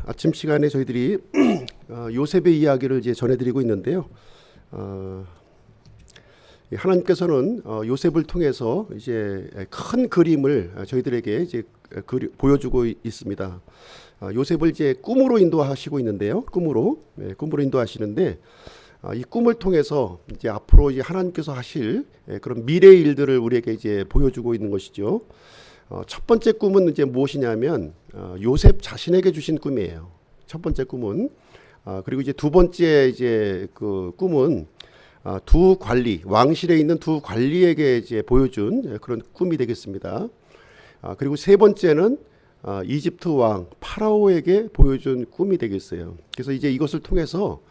아침 시간에 저희들이 요셉의 이야기를 이제 전해드리고 있는데요. 하나님께서는 요셉을 통해서 이제 큰 그림을 저희들에게 이제 보여주고 있습니다. 요셉을 이제 꿈으로 인도하시고 있는데요. 꿈으로 인도하시는데 이 꿈을 통해서 이제 앞으로 이제 하나님께서 하실 그런 미래의 일들을 우리에게 이제 보여주고 있는 것이죠. 첫 번째 꿈은 이제 무엇이냐면 요셉 자신에게 주신 꿈이에요. 첫 번째 꿈은 그리고 이제 두 번째 이제 그 꿈은 두 관리, 왕실에 있는 두 관리에게 이제 보여준 그런 꿈이 되겠습니다. 그리고 세 번째는 이집트 왕 파라오에게 보여준 꿈이 되겠어요. 그래서 이제 이것을 통해서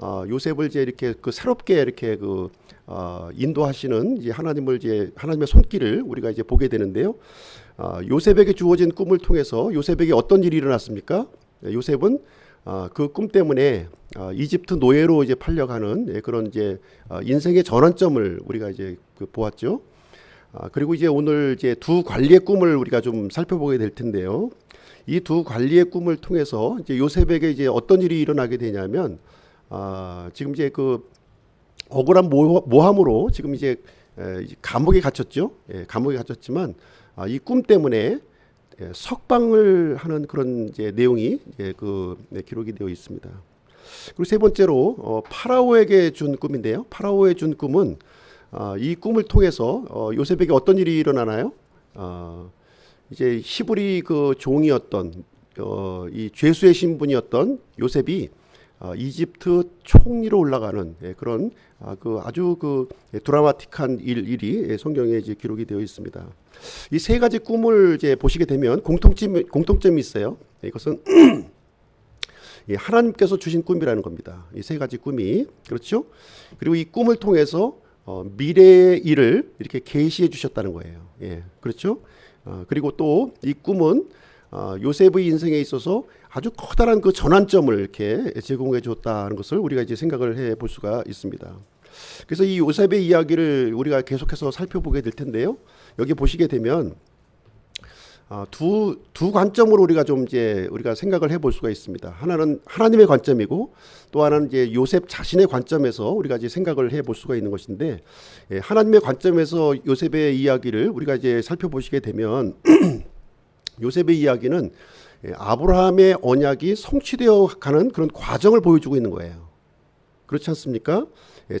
요셉을 이제 이렇게 새롭게 이렇게 인도하시는 이제 하나님의 손길을 우리가 이제 보게 되는데요. 요셉에게 주어진 꿈을 통해서 요셉에게 어떤 일이 일어났습니까? 요셉은 그 꿈 때문에 이집트 노예로 이제 팔려가는 그런 이제 인생의 전환점을 우리가 이제 보았죠. 그리고 이제 오늘 이제 두 관리의 꿈을 우리가 좀 살펴보게 될 텐데요. 이 두 관리의 꿈을 통해서 이제 요셉에게 이제 어떤 일이 일어나게 되냐면 지금 이제 그 억울한 모함으로 지금 이제 감옥에 gat혔죠. 감옥에 갇혔지만 이 꿈 때문에 석방을 하는 그런 이제 내용이 기록이 되어 있습니다. 그리고 세 번째로 파라오에게 준 꿈인데요. 파라오에 준 꿈은 이 꿈을 통해서 요셉에게 어떤 일이 일어나나요? 이제 히브리 그 종이었던 이 죄수의 신분이었던 요셉이 이집트 총리로 올라가는 그런 아주 드라마틱한 일이 성경에 이제 기록이 되어 있습니다. 이 세 가지 꿈을 이제 보시게 되면 공통점이 있어요. 이것은 하나님께서 주신 꿈이라는 겁니다. 이 세 가지 꿈이 그렇죠. 그리고 이 꿈을 통해서 미래의 일을 이렇게 계시해 주셨다는 거예요. 그렇죠. 그리고 또 이 꿈은 요셉의 인생에 있어서 아주 커다란 그 전환점을 이렇게 제공해 줬다는 것을 우리가 이제 생각을 해 볼 수가 있습니다. 그래서 이 요셉의 이야기를 우리가 계속해서 살펴보게 될 텐데요. 여기 보시게 되면 두 관점으로 우리가 좀 이제 우리가 생각을 해 볼 수가 있습니다. 하나는 하나님의 관점이고 또 하나는 이제 요셉 자신의 관점에서 우리가 이제 생각을 해 볼 수가 있는 것인데, 하나님의 관점에서 요셉의 이야기를 우리가 이제 살펴보시게 되면 요셉의 이야기는 아브라함의 언약이 성취되어 가는 그런 과정을 보여주고 있는 거예요. 그렇지 않습니까?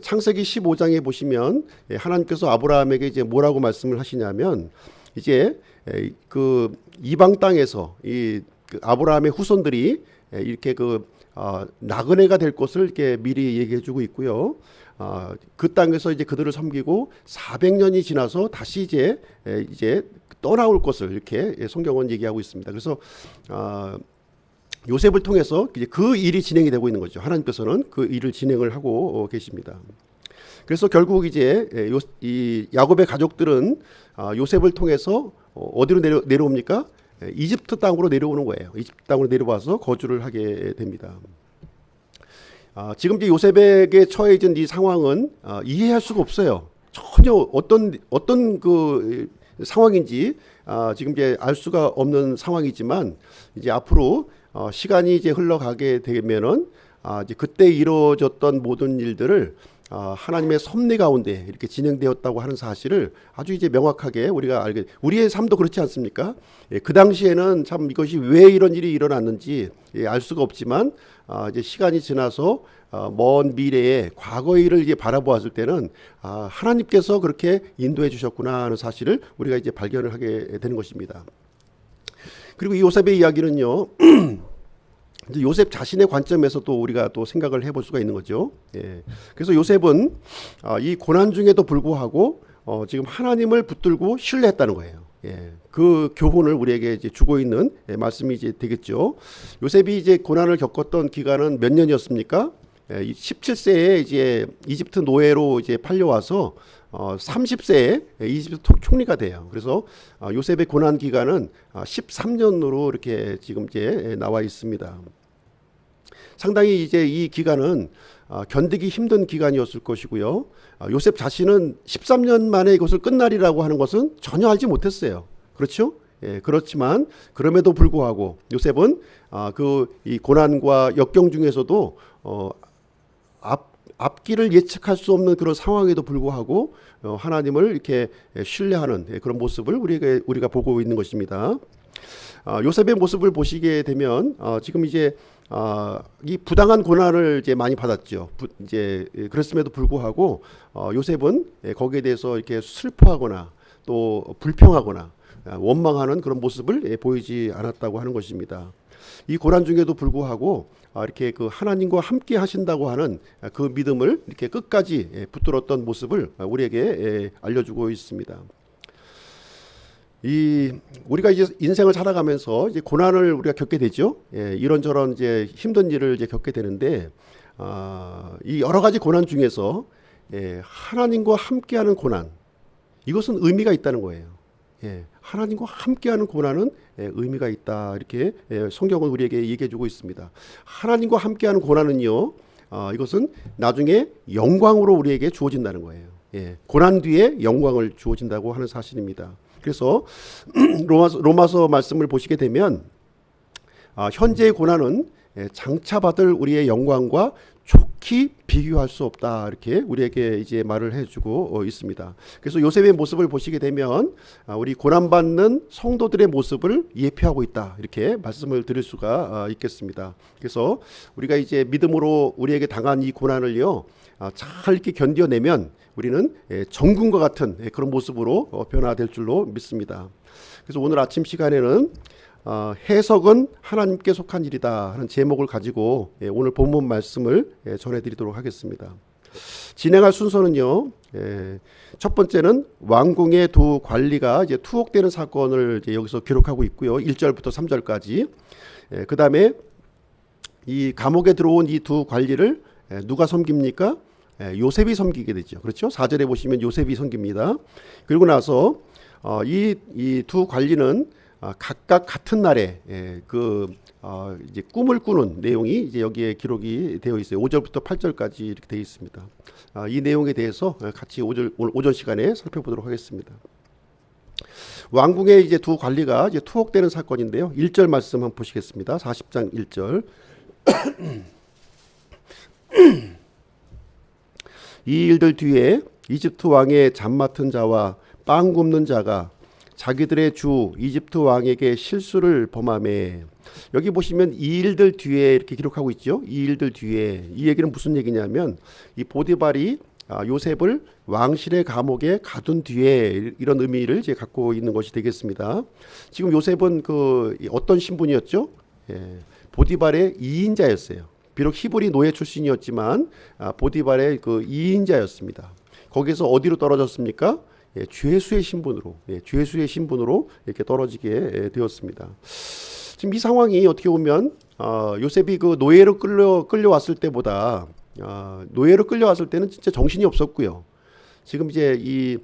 창세기 15장에 보시면 하나님께서 아브라함에게 이제 뭐라고 말씀을 하시냐면 이제 그 이방 땅에서 아브라함의 후손들이 이렇게 나그네가 될 것을 이렇게 미리 얘기해주고 있고요. 그 땅에서 이제 그들을 섬기고 400년이 지나서 다시 이제 떠나올 것을 이렇게 성경은 얘기하고 있습니다. 그래서 요셉을 통해서 이제 그 일이 진행이 되고 있는 거죠. 하나님께서는 그 일을 진행을 하고 계십니다. 그래서 결국 이제 이 야곱의 가족들은 요셉을 통해서 어디로 내려옵니까? 이집트 땅으로 내려오는 거예요. 이집트 땅으로 내려와서 거주를 하게 됩니다. 지금 이제 요셉에게 처해진 이 상황은 이해할 수가 없어요. 전혀 어떤 그 상황인지 지금 이제 알 수가 없는 상황이지만 이제 앞으로 시간이 이제 흘러가게 되면은 이제 그때 이루어졌던 모든 일들을 하나님의 섭리 가운데 이렇게 진행되었다고 하는 사실을 아주 이제 명확하게 우리가 우리의 삶도 그렇지 않습니까? 그 당시에는 참 이것이 왜 이런 일이 일어났는지 알 수가 없지만 이제 시간이 지나서 먼 미래에 과거의 일을 이제 바라보았을 때는 하나님께서 그렇게 인도해 주셨구나 하는 사실을 우리가 이제 발견을 하게 되는 것입니다. 그리고 이 요셉의 이야기는요. 요셉 자신의 관점에서 또 우리가 또 생각을 해볼 수가 있는 거죠. 그래서 요셉은 이 고난 중에도 불구하고 지금 하나님을 붙들고 신뢰했다는 거예요. 그 교훈을 우리에게 이제 주고 있는 말씀이 이제 되겠죠. 요셉이 이제 고난을 겪었던 기간은 몇 년이었습니까? 17세에 이제 이집트 노예로 이제 팔려와서 30세에 이집트 총리가 돼요. 그래서 요셉의 고난 기간은 13년으로 이렇게 지금 이제 나와 있습니다. 상당히 이제 이 기간은 견디기 힘든 기간이었을 것이고요. 요셉 자신은 13년 만에 이것을 끝날이라고 하는 것은 전혀 알지 못했어요. 그렇죠? 그렇지만 그럼에도 불구하고 요셉은 이 고난과 역경 중에서도 앞길을 예측할 수 없는 그런 상황에도 불구하고 하나님을 이렇게 신뢰하는 그런 모습을 우리가 보고 있는 것입니다. 요셉의 모습을 보시게 되면 지금 이제 이 부당한 고난을 이제 많이 받았죠. 이제 그랬음에도 불구하고 요셉은 거기에 대해서 이렇게 슬퍼하거나 또 불평하거나 원망하는 그런 모습을 보이지 않았다고 하는 것입니다. 이 고난 중에도 불구하고 이렇게 그 하나님과 함께 하신다고 하는 그 믿음을 이렇게 끝까지 붙들었던 모습을 우리에게 알려주고 있습니다. 우리가 이제 인생을 살아가면서 이제 고난을 우리가 겪게 되죠. 이런저런 이제 힘든 일을 이제 겪게 되는데, 이 여러 가지 고난 중에서 하나님과 함께하는 고난, 이것은 의미가 있다는 거예요. 하나님과 함께하는 고난은 의미가 있다. 이렇게 성경은 우리에게 얘기해주고 있습니다. 하나님과 함께하는 고난은요, 이것은 나중에 영광으로 우리에게 주어진다는 거예요. 고난 뒤에 영광을 주어진다고 하는 사실입니다. 그래서 로마서 말씀을 보시게 되면 현재의 고난은 장차 받을 우리의 영광과 좋게 비교할 수 없다, 이렇게 우리에게 이제 말을 해주고 있습니다. 그래서 요셉의 모습을 보시게 되면 우리 고난받는 성도들의 모습을 예표하고 있다, 이렇게 말씀을 드릴 수가 있겠습니다. 그래서 우리가 이제 믿음으로 우리에게 당한 이 고난을요, 잘 이렇게 견뎌내면 우리는 정금과 같은 그런 모습으로 변화될 줄로 믿습니다. 그래서 오늘 아침 시간에는 해석은 하나님께 속한 일이다 하는 제목을 가지고 오늘 본문 말씀을 전해드리도록 하겠습니다. 진행할 순서는요, 첫 번째는 왕궁의 두 관리가 이제 투옥되는 사건을 이제 여기서 기록하고 있고요. 1절부터 3절까지. 그 다음에 이 감옥에 들어온 이 두 관리를 누가 섬깁니까? 요셉이 섬기게 되죠. 그렇죠? 4절에 보시면 요셉이 섬깁니다. 그리고 나서 이 두 관리는 각각 같은 날에 이제 꿈을 꾸는 내용이 이제 여기에 기록이 되어 있어요. 5절부터 8절까지 이렇게 되어 있습니다. 이 내용에 대해서 같이 오늘 오전 시간에 살펴보도록 하겠습니다. 왕궁의 이제 두 관리가 이제 투옥되는 사건인데요. 1절 말씀 한번 보시겠습니다. 40장 1절. 이 일들 뒤에 이집트 왕의 잠 맡은 자와 빵 굽는 자가 자기들의 주 이집트 왕에게 실수를 범하매, 여기 보시면 이 일들 뒤에 이렇게 기록하고 있죠. 이 일들 뒤에, 이 얘기는 무슨 얘기냐면 이 보디발이 요셉을 왕실의 감옥에 가둔 뒤에, 이런 의미를 이제 갖고 있는 것이 되겠습니다. 지금 요셉은 어떤 신분이었죠? 보디발의 2인자였어요. 비록 히브리 노예 출신이었지만 보디발의 그 2인자였습니다. 거기서 어디로 떨어졌습니까? 죄수의 신분으로, 죄수의 신분으로 이렇게 떨어지게 되었습니다. 지금 이 상황이 어떻게 보면 요셉이 그 노예로 끌려왔을 때보다 노예로 끌려왔을 때는 진짜 정신이 없었고요. 지금 이제 이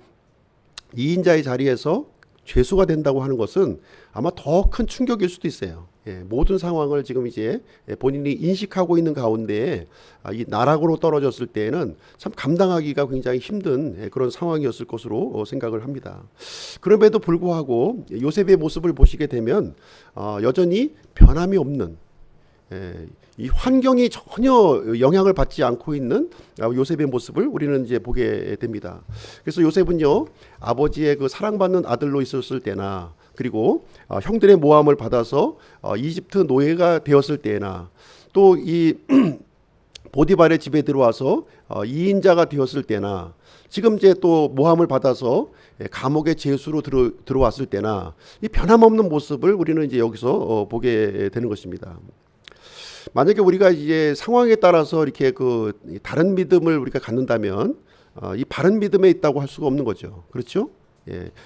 2인자의 자리에서 죄수가 된다고 하는 것은 아마 더 큰 충격일 수도 있어요. 모든 상황을 지금 이제 본인이 인식하고 있는 가운데 이 나락으로 떨어졌을 때에는 참 감당하기가 굉장히 힘든 그런 상황이었을 것으로 생각을 합니다. 그럼에도 불구하고 요셉의 모습을 보시게 되면 여전히 변함이 없는, 이 환경이 전혀 영향을 받지 않고 있는 요셉의 모습을 우리는 이제 보게 됩니다. 그래서 요셉은요, 아버지의 그 사랑받는 아들로 있었을 때나, 그리고 형들의 모함을 받아서 이집트 노예가 되었을 때나, 또 이 보디발의 집에 들어와서 2인자가 되었을 때나, 지금 이제 또 모함을 받아서 감옥의 죄수로 들어왔을 때나, 이 변함없는 모습을 우리는 이제 여기서 보게 되는 것입니다. 만약에 우리가 이제 상황에 따라서 이렇게 다른 믿음을 우리가 갖는다면 이 바른 믿음에 있다고 할 수가 없는 거죠. 그렇죠?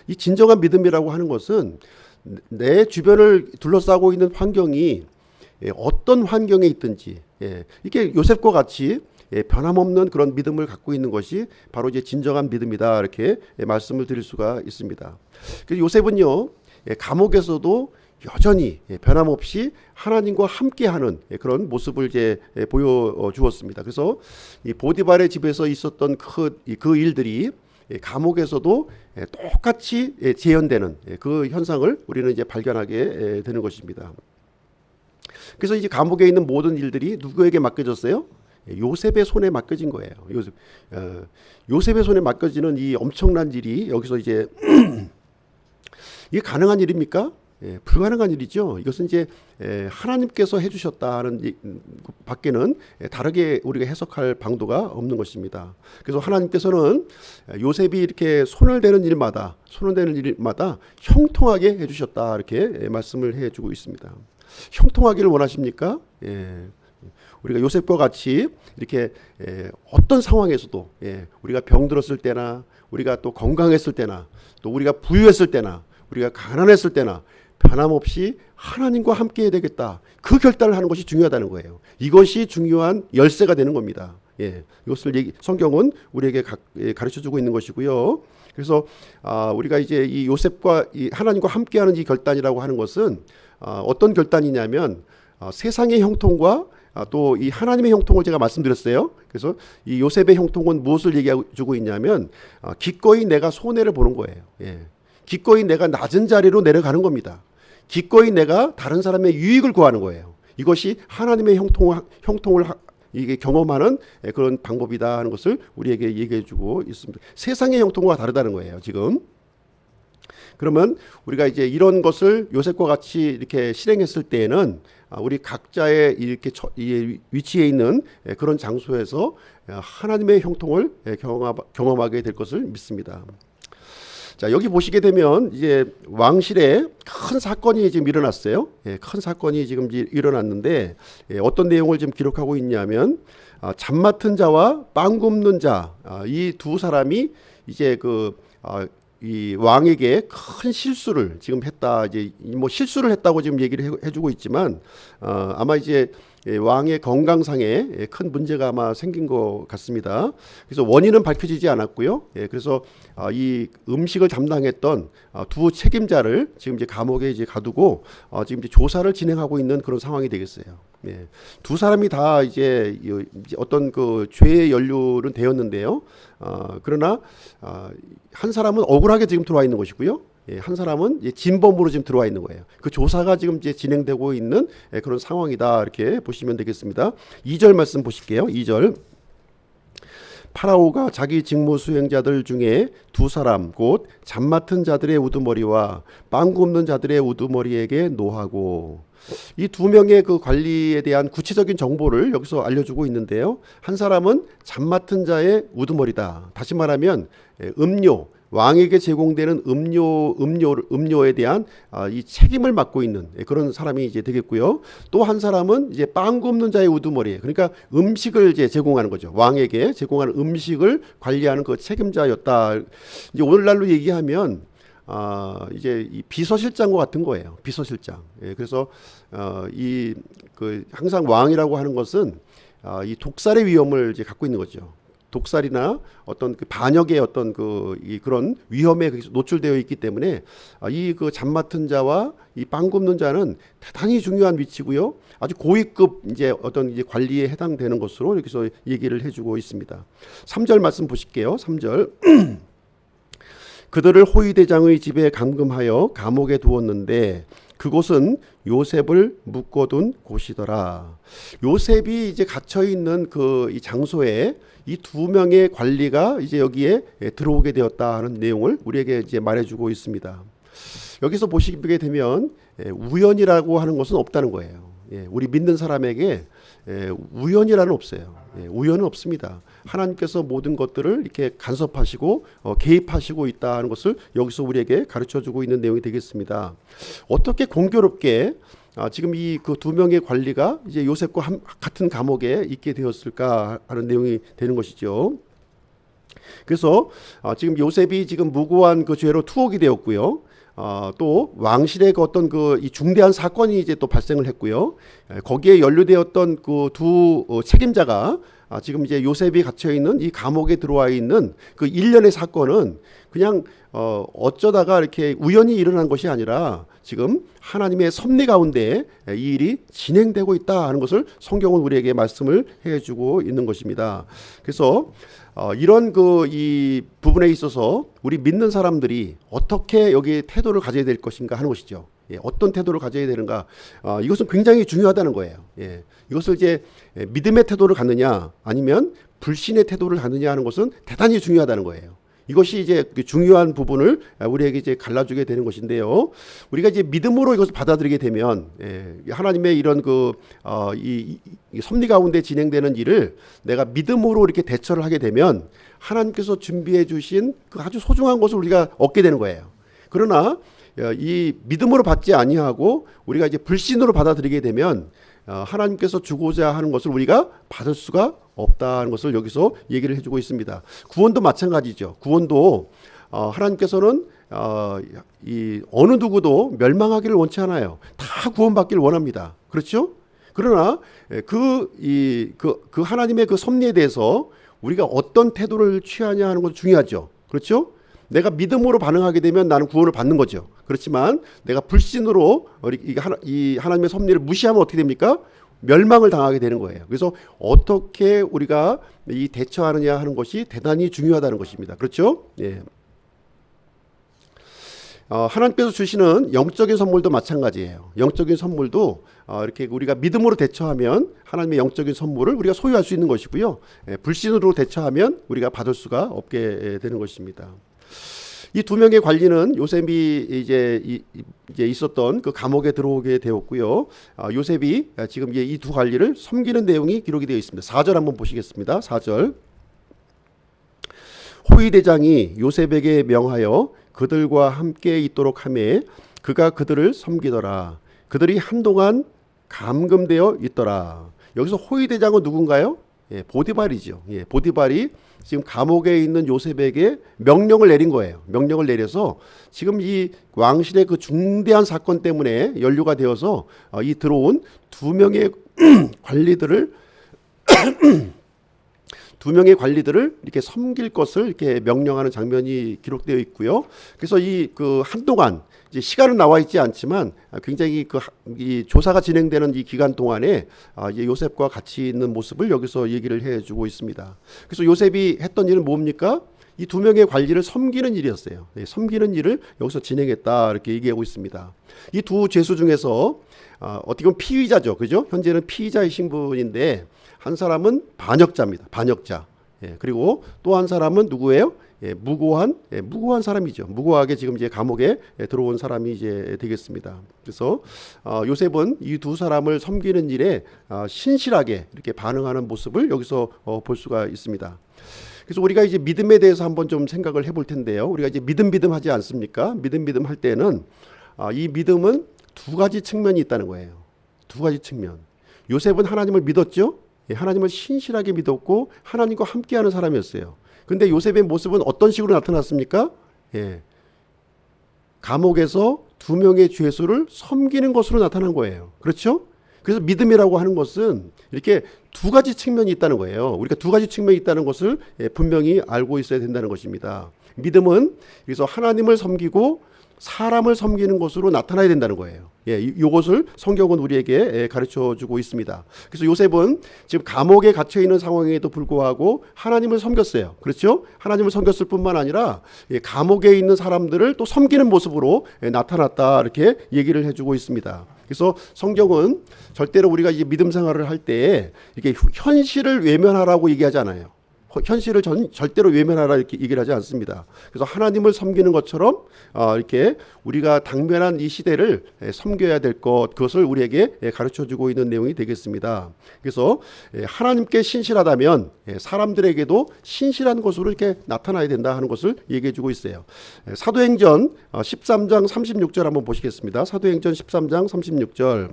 이 진정한 믿음이라고 하는 것은 내 주변을 둘러싸고 있는 환경이 어떤 환경에 있든지, 이게 요셉과 같이 변함없는 그런 믿음을 갖고 있는 것이 바로 이제 진정한 믿음이다, 이렇게 말씀을 드릴 수가 있습니다. 그래서 요셉은요, 감옥에서도 여전히 변함없이 하나님과 함께하는 그런 모습을 이제 보여주었습니다. 그래서 이 보디발의 집에서 있었던 그 일들이 감옥에서도 똑같이 재현되는 그 현상을 우리는 이제 발견하게 되는 것입니다. 그래서 이제 감옥에 있는 모든 일들이 누구에게 맡겨졌어요? 요셉의 손에 맡겨진 거예요. 요셉의 손에 맡겨지는 이 엄청난 일이 여기서 이제 이게 가능한 일입니까? 불가능한 일이죠. 이것은 이제 하나님께서 해주셨다는 밖에는 다르게 우리가 해석할 방도가 없는 것입니다. 그래서 하나님께서는 요셉이 이렇게 손을 대는 일마다 형통하게 해주셨다 이렇게 말씀을 해주고 있습니다. 형통하기를 원하십니까? 우리가 요셉과 같이 이렇게 어떤 상황에서도 우리가 병들었을 때나 우리가 또 건강했을 때나 또 우리가 부유했을 때나 우리가 가난했을 때나 변함없이 하나님과 함께 해야 되겠다. 그 결단을 하는 것이 중요하다는 거예요. 이것이 중요한 열쇠가 되는 겁니다. 이것을 성경은 우리에게 가르쳐주고 있는 것이고요. 그래서 우리가 이제 이 요셉과 이 하나님과 함께하는 이 결단이라고 하는 것은 어떤 결단이냐면 세상의 형통과 또 이 하나님의 형통을 제가 말씀드렸어요. 그래서 이 요셉의 형통은 무엇을 얘기해주고 있냐면 기꺼이 내가 손해를 보는 거예요. 기꺼이 내가 낮은 자리로 내려가는 겁니다. 기꺼이 내가 다른 사람의 유익을 구하는 거예요. 이것이 하나님의 형통을 이게 경험하는 그런 방법이다 하는 것을 우리에게 얘기해주고 있습니다. 세상의 형통과 다르다는 거예요. 지금. 그러면 우리가 이제 이런 것을 요셉과 같이 이렇게 실행했을 때에는 우리 각자의 이렇게 위치에 있는 그런 장소에서 하나님의 형통을 경험하게 될 것을 믿습니다. 자, 여기 보시게 되면 이제 왕실에 큰 사건이 지금 일어났어요. 큰 사건이 지금 일어났는데 어떤 내용을 지금 기록하고 있냐면 잡 맡은 자와 빵 굽는 자, 이 두 사람이 이제 이 왕에게 큰 실수를 지금 했다. 이제 뭐 실수를 했다고 지금 얘기를 해주고 있지만 아마 이제 왕의 건강상에 큰 문제가 아마 생긴 것 같습니다. 그래서 원인은 밝혀지지 않았고요. 그래서 이 음식을 담당했던 두 책임자를 지금 이제 감옥에 이제 가두고 지금 이제 조사를 진행하고 있는 그런 상황이 되겠어요. 두 사람이 다 이제 어떤 그 죄의 연루는 되었는데요. 그러나 한 사람은 억울하게 지금 들어와 있는 것이고요. 한 사람은 진범으로 지금 들어와 있는 거예요. 그 조사가 지금 이제 진행되고 있는 그런 상황이다 이렇게 보시면 되겠습니다. 2절 말씀 보실게요. 2절. 파라오가 자기 직무 수행자들 중에 두 사람 곧 잡 맡은 자들의 우두머리와 빵 굽는 자들의 우두머리에게 노하고, 이 두 명의 그 관리에 대한 구체적인 정보를 여기서 알려주고 있는데요. 한 사람은 잡 맡은 자의 우두머리다. 다시 말하면 음료, 왕에게 제공되는 음료에 대한 이 책임을 맡고 있는 그런 사람이 이제 되겠고요. 또 한 사람은 이제 빵 굽는 자의 우두머리, 그러니까 음식을 이제 제공하는 거죠. 왕에게 제공하는 음식을 관리하는 그 책임자였다. 이제 오늘날로 얘기하면 이제 이 비서실장과 같은 거예요. 비서실장. 그래서 이 항상 왕이라고 하는 것은 이 독살의 위험을 이제 갖고 있는 거죠. 독살이나 어떤 그 반역의 어떤 그런 위험에 노출되어 있기 때문에 이 잡 맡은 자와 이 빵 굽는 자는 대단히 중요한 위치고요. 아주 고위급 이제 어떤 이제 관리에 해당되는 것으로 여기서 얘기를 해주고 있습니다. 3절 말씀 보실게요. 3절. 그들을 호위대장의 집에 감금하여 감옥에 두었는데 그곳은 요셉을 묶어둔 곳이더라. 요셉이 이제 gat혀 있는 이 장소에 이 두 명의 관리가 이제 여기에 들어오게 되었다는 내용을 우리에게 이제 말해주고 있습니다. 여기서 보시게 되면 우연이라고 하는 것은 없다는 거예요. 우리 믿는 사람에게 우연이라는 없어요. 우연은 없습니다. 하나님께서 모든 것들을 이렇게 간섭하시고 개입하시고 있다는 것을 여기서 우리에게 가르쳐주고 있는 내용이 되겠습니다. 어떻게 공교롭게 지금 이 두 명의 관리가 이제 요셉과 같은 감옥에 있게 되었을까 하는 내용이 되는 것이죠. 그래서 지금 요셉이 지금 무고한 그 죄로 투옥이 되었고요. 또 왕실의 어떤 이 중대한 사건이 이제 또 발생을 했고요. 거기에 연루되었던 그 두 책임자가 지금 이제 요셉이 갇혀 있는 이 감옥에 들어와 있는 그 일련의 사건은 그냥 어쩌다가 이렇게 우연히 일어난 것이 아니라 지금 하나님의 섭리 가운데 이 일이 진행되고 있다 하는 것을 성경은 우리에게 말씀을 해주고 있는 것입니다. 그래서 이런 이 부분에 있어서 우리 믿는 사람들이 어떻게 여기 태도를 가져야 될 것인가 하는 것이죠. 어떤 태도를 가져야 되는가, 이것은 굉장히 중요하다는 거예요. 이것을 이제 믿음의 태도를 갖느냐 아니면 불신의 태도를 갖느냐 하는 것은 대단히 중요하다는 거예요. 이것이 이제 중요한 부분을 우리에게 이제 갈라주게 되는 것인데요. 우리가 이제 믿음으로 이것을 받아들이게 되면 하나님의 이런 이 섭리 가운데 진행되는 일을 내가 믿음으로 이렇게 대처를 하게 되면 하나님께서 준비해 주신 그 아주 소중한 것을 우리가 얻게 되는 거예요. 그러나 이 믿음으로 받지 아니하고 우리가 이제 불신으로 받아들이게 되면 하나님께서 주고자 하는 것을 우리가 받을 수가 없다는 것을 여기서 얘기를 해주고 있습니다. 구원도 마찬가지죠. 구원도 하나님께서는 이 어느 누구도 멸망하기를 원치 않아요. 다 구원받기를 원합니다. 그렇죠? 그러나 그 하나님의 그 섭리에 대해서 우리가 어떤 태도를 취하냐 하는 것도 중요하죠. 그렇죠? 내가 믿음으로 반응하게 되면 나는 구원을 받는 거죠. 그렇지만 내가 불신으로 이 하나님의 섭리를 무시하면 어떻게 됩니까? 멸망을 당하게 되는 거예요. 그래서 어떻게 우리가 이 대처하느냐 하는 것이 대단히 중요하다는 것입니다. 그렇죠? 예. 하나님께서 주시는 영적인 선물도 마찬가지예요. 영적인 선물도 이렇게 우리가 믿음으로 대처하면 하나님의 영적인 선물을 우리가 소유할 수 있는 것이고요. 불신으로 대처하면 우리가 받을 수가 없게 되는 것입니다. 이 두 명의 관리는 요셉이 이제 있었던 그 감옥에 들어오게 되었고요. 요셉이 지금 이 두 관리를 섬기는 내용이 기록이 되어 있습니다. 4절 한번 보시겠습니다. 4절. 호위 대장이 요셉에게 명하여 그들과 함께 있도록 하매 그가 그들을 섬기더라. 그들이 한동안 감금되어 있더라. 여기서 호위 대장은 누군가요? 보디발이죠. 보디발이 지금 감옥에 있는 요셉에게 명령을 내린 거예요. 명령을 내려서 지금 이 왕실의 그 중대한 사건 때문에 연루가 되어서 이 들어온 두 명의 관리들을 이렇게 섬길 것을 이렇게 명령하는 장면이 기록되어 있고요. 그래서 한동안 이제 시간은 나와 있지 않지만 굉장히 이 조사가 진행되는 이 기간 동안에 요셉과 같이 있는 모습을 여기서 얘기를 해주고 있습니다. 그래서 요셉이 했던 일은 뭡니까? 이 두 명의 관리를 섬기는 일이었어요. 섬기는 일을 여기서 진행했다 이렇게 얘기하고 있습니다. 이 두 죄수 중에서 어떻게 보면 피의자죠, 그죠? 현재는 피의자의 신분인데 한 사람은 반역자입니다. 반역자. 그리고 또 한 사람은 누구예요? 무고한 사람이죠. 무고하게 지금 이제 감옥에 들어온 사람이 이제 되겠습니다. 그래서 요셉은 이 두 사람을 섬기는 일에 신실하게 이렇게 반응하는 모습을 여기서 볼 수가 있습니다. 그래서 우리가 이제 믿음에 대해서 한번 좀 생각을 해볼 텐데요. 우리가 이제 믿음 하지 않습니까? 믿음 할 때는 이 믿음은 두 가지 측면이 있다는 거예요. 두 가지 측면. 요셉은 하나님을 믿었죠. 하나님을 신실하게 믿었고 하나님과 함께하는 사람이었어요. 근데 요셉의 모습은 어떤 식으로 나타났습니까? 감옥에서 두 명의 죄수를 섬기는 것으로 나타난 거예요. 그렇죠? 그래서 믿음이라고 하는 것은 이렇게 두 가지 측면이 있다는 거예요. 우리가 두 가지 측면이 있다는 것을 분명히 알고 있어야 된다는 것입니다. 믿음은 그래서 하나님을 섬기고 사람을 섬기는 것으로 나타나야 된다는 거예요. 이것을 성경은 우리에게 가르쳐 주고 있습니다. 그래서 요셉은 지금 감옥에 갇혀 있는 상황에도 불구하고 하나님을 섬겼어요. 그렇죠? 하나님을 섬겼을 뿐만 아니라 감옥에 있는 사람들을 또 섬기는 모습으로 나타났다 이렇게 얘기를 해주고 있습니다. 그래서 성경은 절대로 우리가 이제 믿음 생활을 할 때 이렇게 현실을 외면하라고 얘기하지 않아요. 현실을 절대로 외면하라 이렇게 얘기를 하지 않습니다. 그래서 하나님을 섬기는 것처럼 이렇게 우리가 당면한 이 시대를 섬겨야 될 것, 그것을 우리에게 가르쳐주고 있는 내용이 되겠습니다. 그래서 하나님께 신실하다면 사람들에게도 신실한 것으로 이렇게 나타나야 된다 하는 것을 얘기해주고 있어요. 사도행전 13장 36절 한번 보시겠습니다. 사도행전 13장 36절.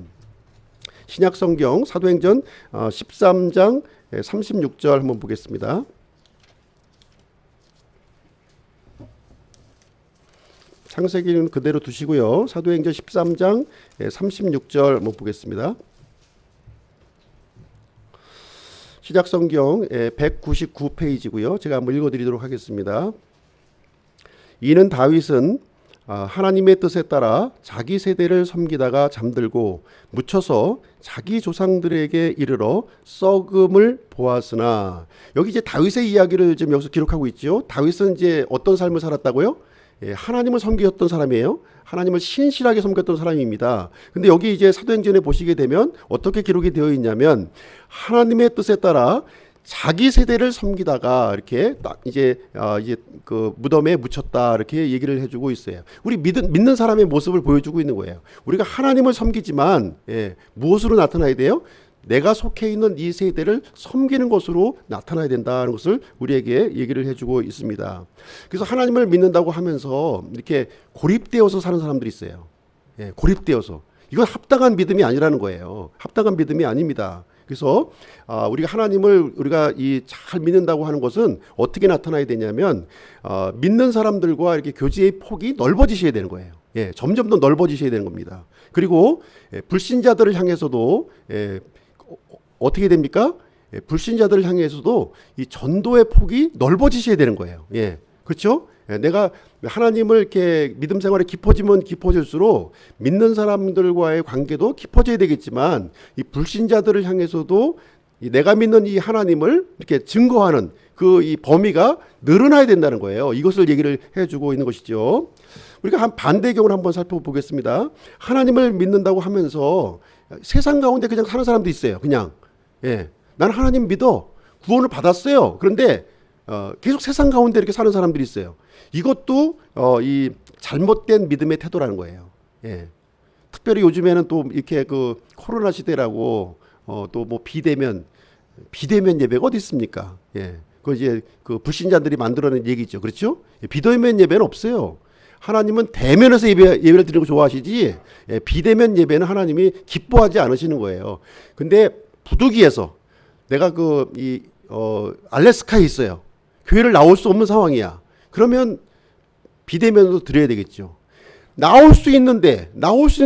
신약성경 사도행전 13장 36절 한번 보겠습니다. 창세기는 그대로 두시고요. 사도행전 13장 36절 한번 보겠습니다. 시작성경 199페이지고요. 제가 한번 읽어드리도록 하겠습니다. 이는 다윗은 하나님의 뜻에 따라 자기 세대를 섬기다가 잠들고 묻혀서 자기 조상들에게 이르러 썩음을 보았으나, 여기 이제 다윗의 이야기를 지금 여기서 기록하고 있죠. 다윗은 이제 어떤 삶을 살았다고요? 하나님을 섬겼던 사람이에요. 하나님을 신실하게 섬겼던 사람입니다. 근데 여기 이제 사도행전에 보시게 되면 어떻게 기록이 되어 있냐면, 하나님의 뜻에 따라 자기 세대를 섬기다가 이렇게 딱 이제 그 무덤에 묻혔다, 이렇게 얘기를 해주고 있어요. 우리 믿는 사람의 모습을 보여주고 있는 거예요. 우리가 하나님을 섬기지만 무엇으로 나타나야 돼요? 내가 속해 있는 이 세대를 섬기는 것으로 나타나야 된다는 것을 우리에게 얘기를 해주고 있습니다. 그래서 하나님을 믿는다고 하면서 이렇게 고립되어서 사는 사람들이 있어요. 고립되어서. 이건 합당한 믿음이 아니라는 거예요. 합당한 믿음이 아닙니다. 그래서 우리가 하나님을 우리가 잘 믿는다고 하는 것은 어떻게 나타나야 되냐면, 믿는 사람들과 이렇게 교제의 폭이 넓어지셔야 되는 거예요. 점점 더 넓어지셔야 되는 겁니다. 그리고 불신자들을 향해서도 어떻게 됩니까? 불신자들을 향해서도 이 전도의 폭이 넓어지셔야 되는 거예요. 그렇죠? 내가 하나님을 이렇게 믿음 생활에 깊어지면 깊어질수록 믿는 사람들과의 관계도 깊어져야 되겠지만, 이 불신자들을 향해서도 내가 믿는 이 하나님을 이렇게 증거하는 그 이 범위가 늘어나야 된다는 거예요. 이것을 얘기를 해주고 있는 것이죠. 우리가 한 반대의 경우를 한번 살펴보겠습니다. 하나님을 믿는다고 하면서 세상 가운데 그냥 사는 사람도 있어요. 그냥 나는 하나님 믿어, 구원을 받았어요. 그런데 계속 세상 가운데 이렇게 사는 사람들이 있어요. 이것도 이 잘못된 믿음의 태도라는 거예요. 특별히 요즘에는 또 이렇게 그 코로나 시대라고 또 뭐 비대면 예배가 어디 있습니까? 그 이제 그 불신자들이 만들어낸 얘기죠. 그렇죠? 비대면 예배는 없어요. 하나님은 대면에서 예배를 드리는 거 좋아하시지, 비대면 예배는 하나님이 기뻐하지 않으시는 거예요. 근데 부득이해서 내가 알래스카에 있어요. 교회를 나올 수 없는 상황이야. 그러면 비대면으로 드려야 되겠죠. 나올 수 있는데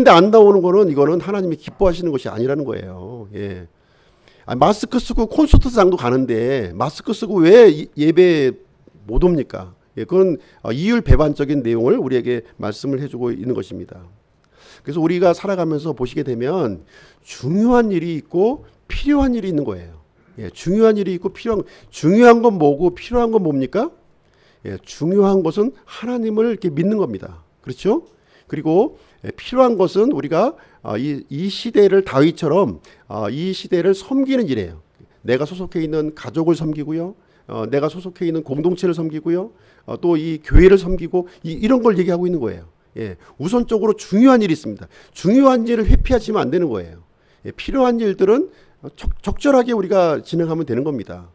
안 나오는 거는, 이거는 하나님이 기뻐하시는 것이 아니라는 거예요. 마스크 쓰고 콘서트장도 가는데 마스크 쓰고 왜 예배 못 옵니까? 그건 이율배반적인 내용을 우리에게 말씀을 해주고 있는 것입니다. 그래서 우리가 살아가면서 보시게 되면 중요한 일이 있고 필요한 일이 있는 거예요. 중요한 일이 있고 중요한 건 뭐고 필요한 건 뭡니까? 중요한 것은 하나님을 이렇게 믿는 겁니다. 그렇죠? 그리고 필요한 것은 우리가 이 시대를 다윗처럼 이 시대를 섬기는 일이에요. 내가 소속해 있는 가족을 섬기고요. 내가 소속해 있는 공동체를 섬기고요. 또 이 교회를 섬기고 이런 걸 얘기하고 있는 거예요. 우선적으로 중요한 일이 있습니다. 중요한 일을 회피하시면 안 되는 거예요. 필요한 일들은 적절하게 우리가 진행하면 되는 겁니다.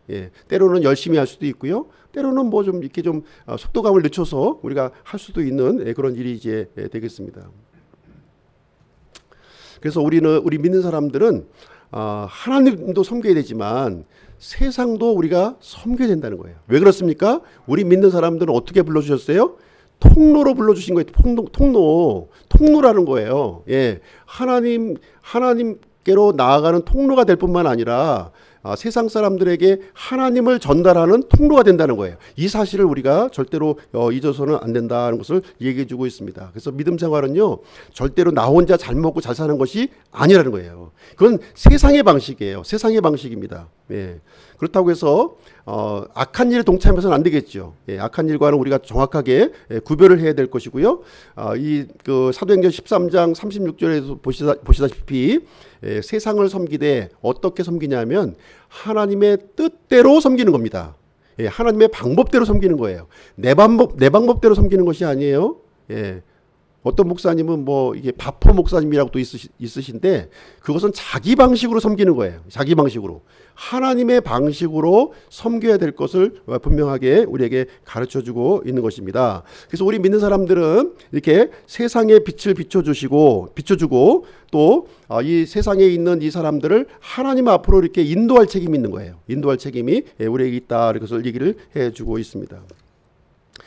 때로는 열심히 할 수도 있고요. 때로는 뭐 좀 이렇게 좀 속도감을 늦춰서 우리가 할 수도 있는 그런 일이 이제 되겠습니다. 그래서 우리 믿는 사람들은 하나님도 섬겨야 되지만 세상도 우리가 섬겨야 된다는 거예요. 왜 그렇습니까? 우리 믿는 사람들은 어떻게 불러주셨어요? 통로로 불러주신 거예요. 통로라는 거예요. 하나님께로 나아가는 통로가 될 뿐만 아니라 세상 사람들에게 하나님을 전달하는 통로가 된다는 거예요. 이 사실을 우리가 절대로 잊어서는 안 된다는 것을 얘기해 주고 있습니다. 그래서 믿음 생활은요, 절대로 나 혼자 잘 먹고 잘 사는 것이 아니라는 거예요. 그건 세상의 방식이에요. 세상의 방식입니다. 그렇다고 해서 악한 일에 동참해서는 안 되겠죠. 악한 일과는 우리가 정확하게 구별을 해야 될 것이고요. 그 사도행전 13장 36절에서 보시다시피 세상을 섬기되 어떻게 섬기냐면 하나님의 뜻대로 섬기는 겁니다. 하나님의 방법대로 섬기는 거예요. 내 방법대로 섬기는 것이 아니에요. 어떤 목사님은 뭐 이게 바포 목사님이라고 또 있으신데 그것은 자기 방식으로 섬기는 거예요. 자기 방식으로. 하나님의 방식으로 섬겨야 될 것을 분명하게 우리에게 가르쳐주고 있는 것입니다. 그래서 우리 믿는 사람들은 이렇게 세상의 빛을 비춰주고 또 이 세상에 있는 이 사람들을 하나님 앞으로 이렇게 인도할 책임이 있는 거예요. 인도할 책임이 우리에게 있다. 그것을 얘기를 해주고 있습니다.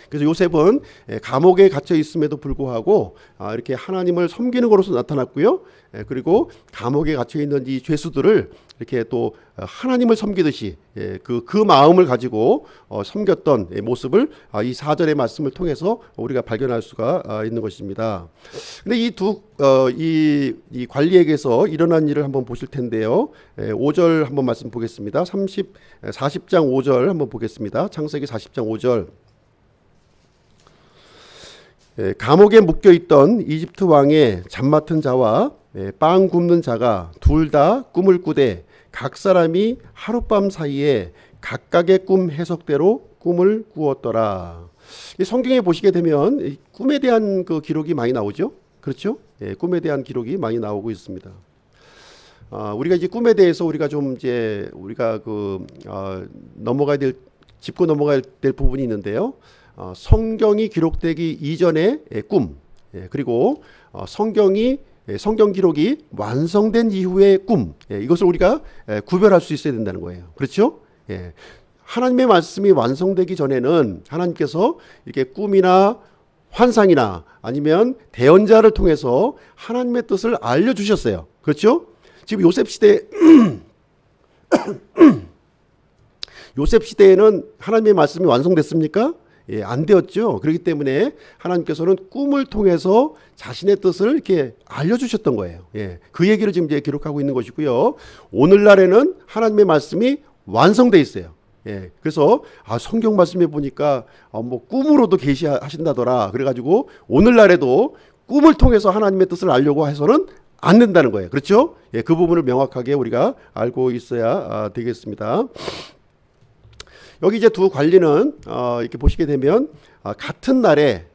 그래서 요셉은 감옥에 갇혀 있음에도 불구하고 이렇게 하나님을 섬기는 것으로서 나타났고요. 그리고 감옥에 갇혀 있는 이 죄수들을 이렇게 또 하나님을 섬기듯이 그 마음을 가지고 섬겼던 모습을 이 4절의 말씀을 통해서 우리가 발견할 수가 있는 것입니다. 근데 이 관리에게서 일어난 일을 한번 보실 텐데요. 5절 한번 말씀 보겠습니다. 40장 5절 한번 보겠습니다. 창세기 40장 5절. 감옥에 묶여 있던 이집트 왕의 잠 맡은 자와 빵 굽는 자가 둘 다 꿈을 꾸되 각 사람이 하룻밤 사이에 각각의 꿈 해석대로 꿈을 꾸었더라. 성경에 보시게 되면 꿈에 대한 그 기록이 많이 나오죠. 그렇죠? 꿈에 대한 기록이 많이 나오고 있습니다. 우리가 이제 꿈에 대해서 우리가 좀 이제 우리가 짚고 넘어가야 될 부분이 있는데요. 성경이 기록되기 이전의 꿈, 그리고 성경 기록이 완성된 이후의 꿈, 이것을 우리가 구별할 수 있어야 된다는 거예요. 그렇죠? 하나님의 말씀이 완성되기 전에는 하나님께서 이렇게 꿈이나 환상이나 아니면 대언자를 통해서 하나님의 뜻을 알려주셨어요. 그렇죠? 지금 요셉 시대에는 하나님의 말씀이 완성됐습니까? 안 되었죠. 그렇기 때문에 하나님께서는 꿈을 통해서 자신의 뜻을 이렇게 알려주셨던 거예요. 그 얘기를 지금 이제 기록하고 있는 것이고요. 오늘날에는 하나님의 말씀이 완성돼 있어요. 그래서 성경 말씀에 보니까 뭐 꿈으로도 계시하신다더라. 그래가지고 오늘날에도 꿈을 통해서 하나님의 뜻을 알려고 해서는 안 된다는 거예요. 그렇죠? 그 부분을 명확하게 우리가 알고 있어야 되겠습니다. 여기 이제 두 관리는 이렇게 보시게 되면 같은 날에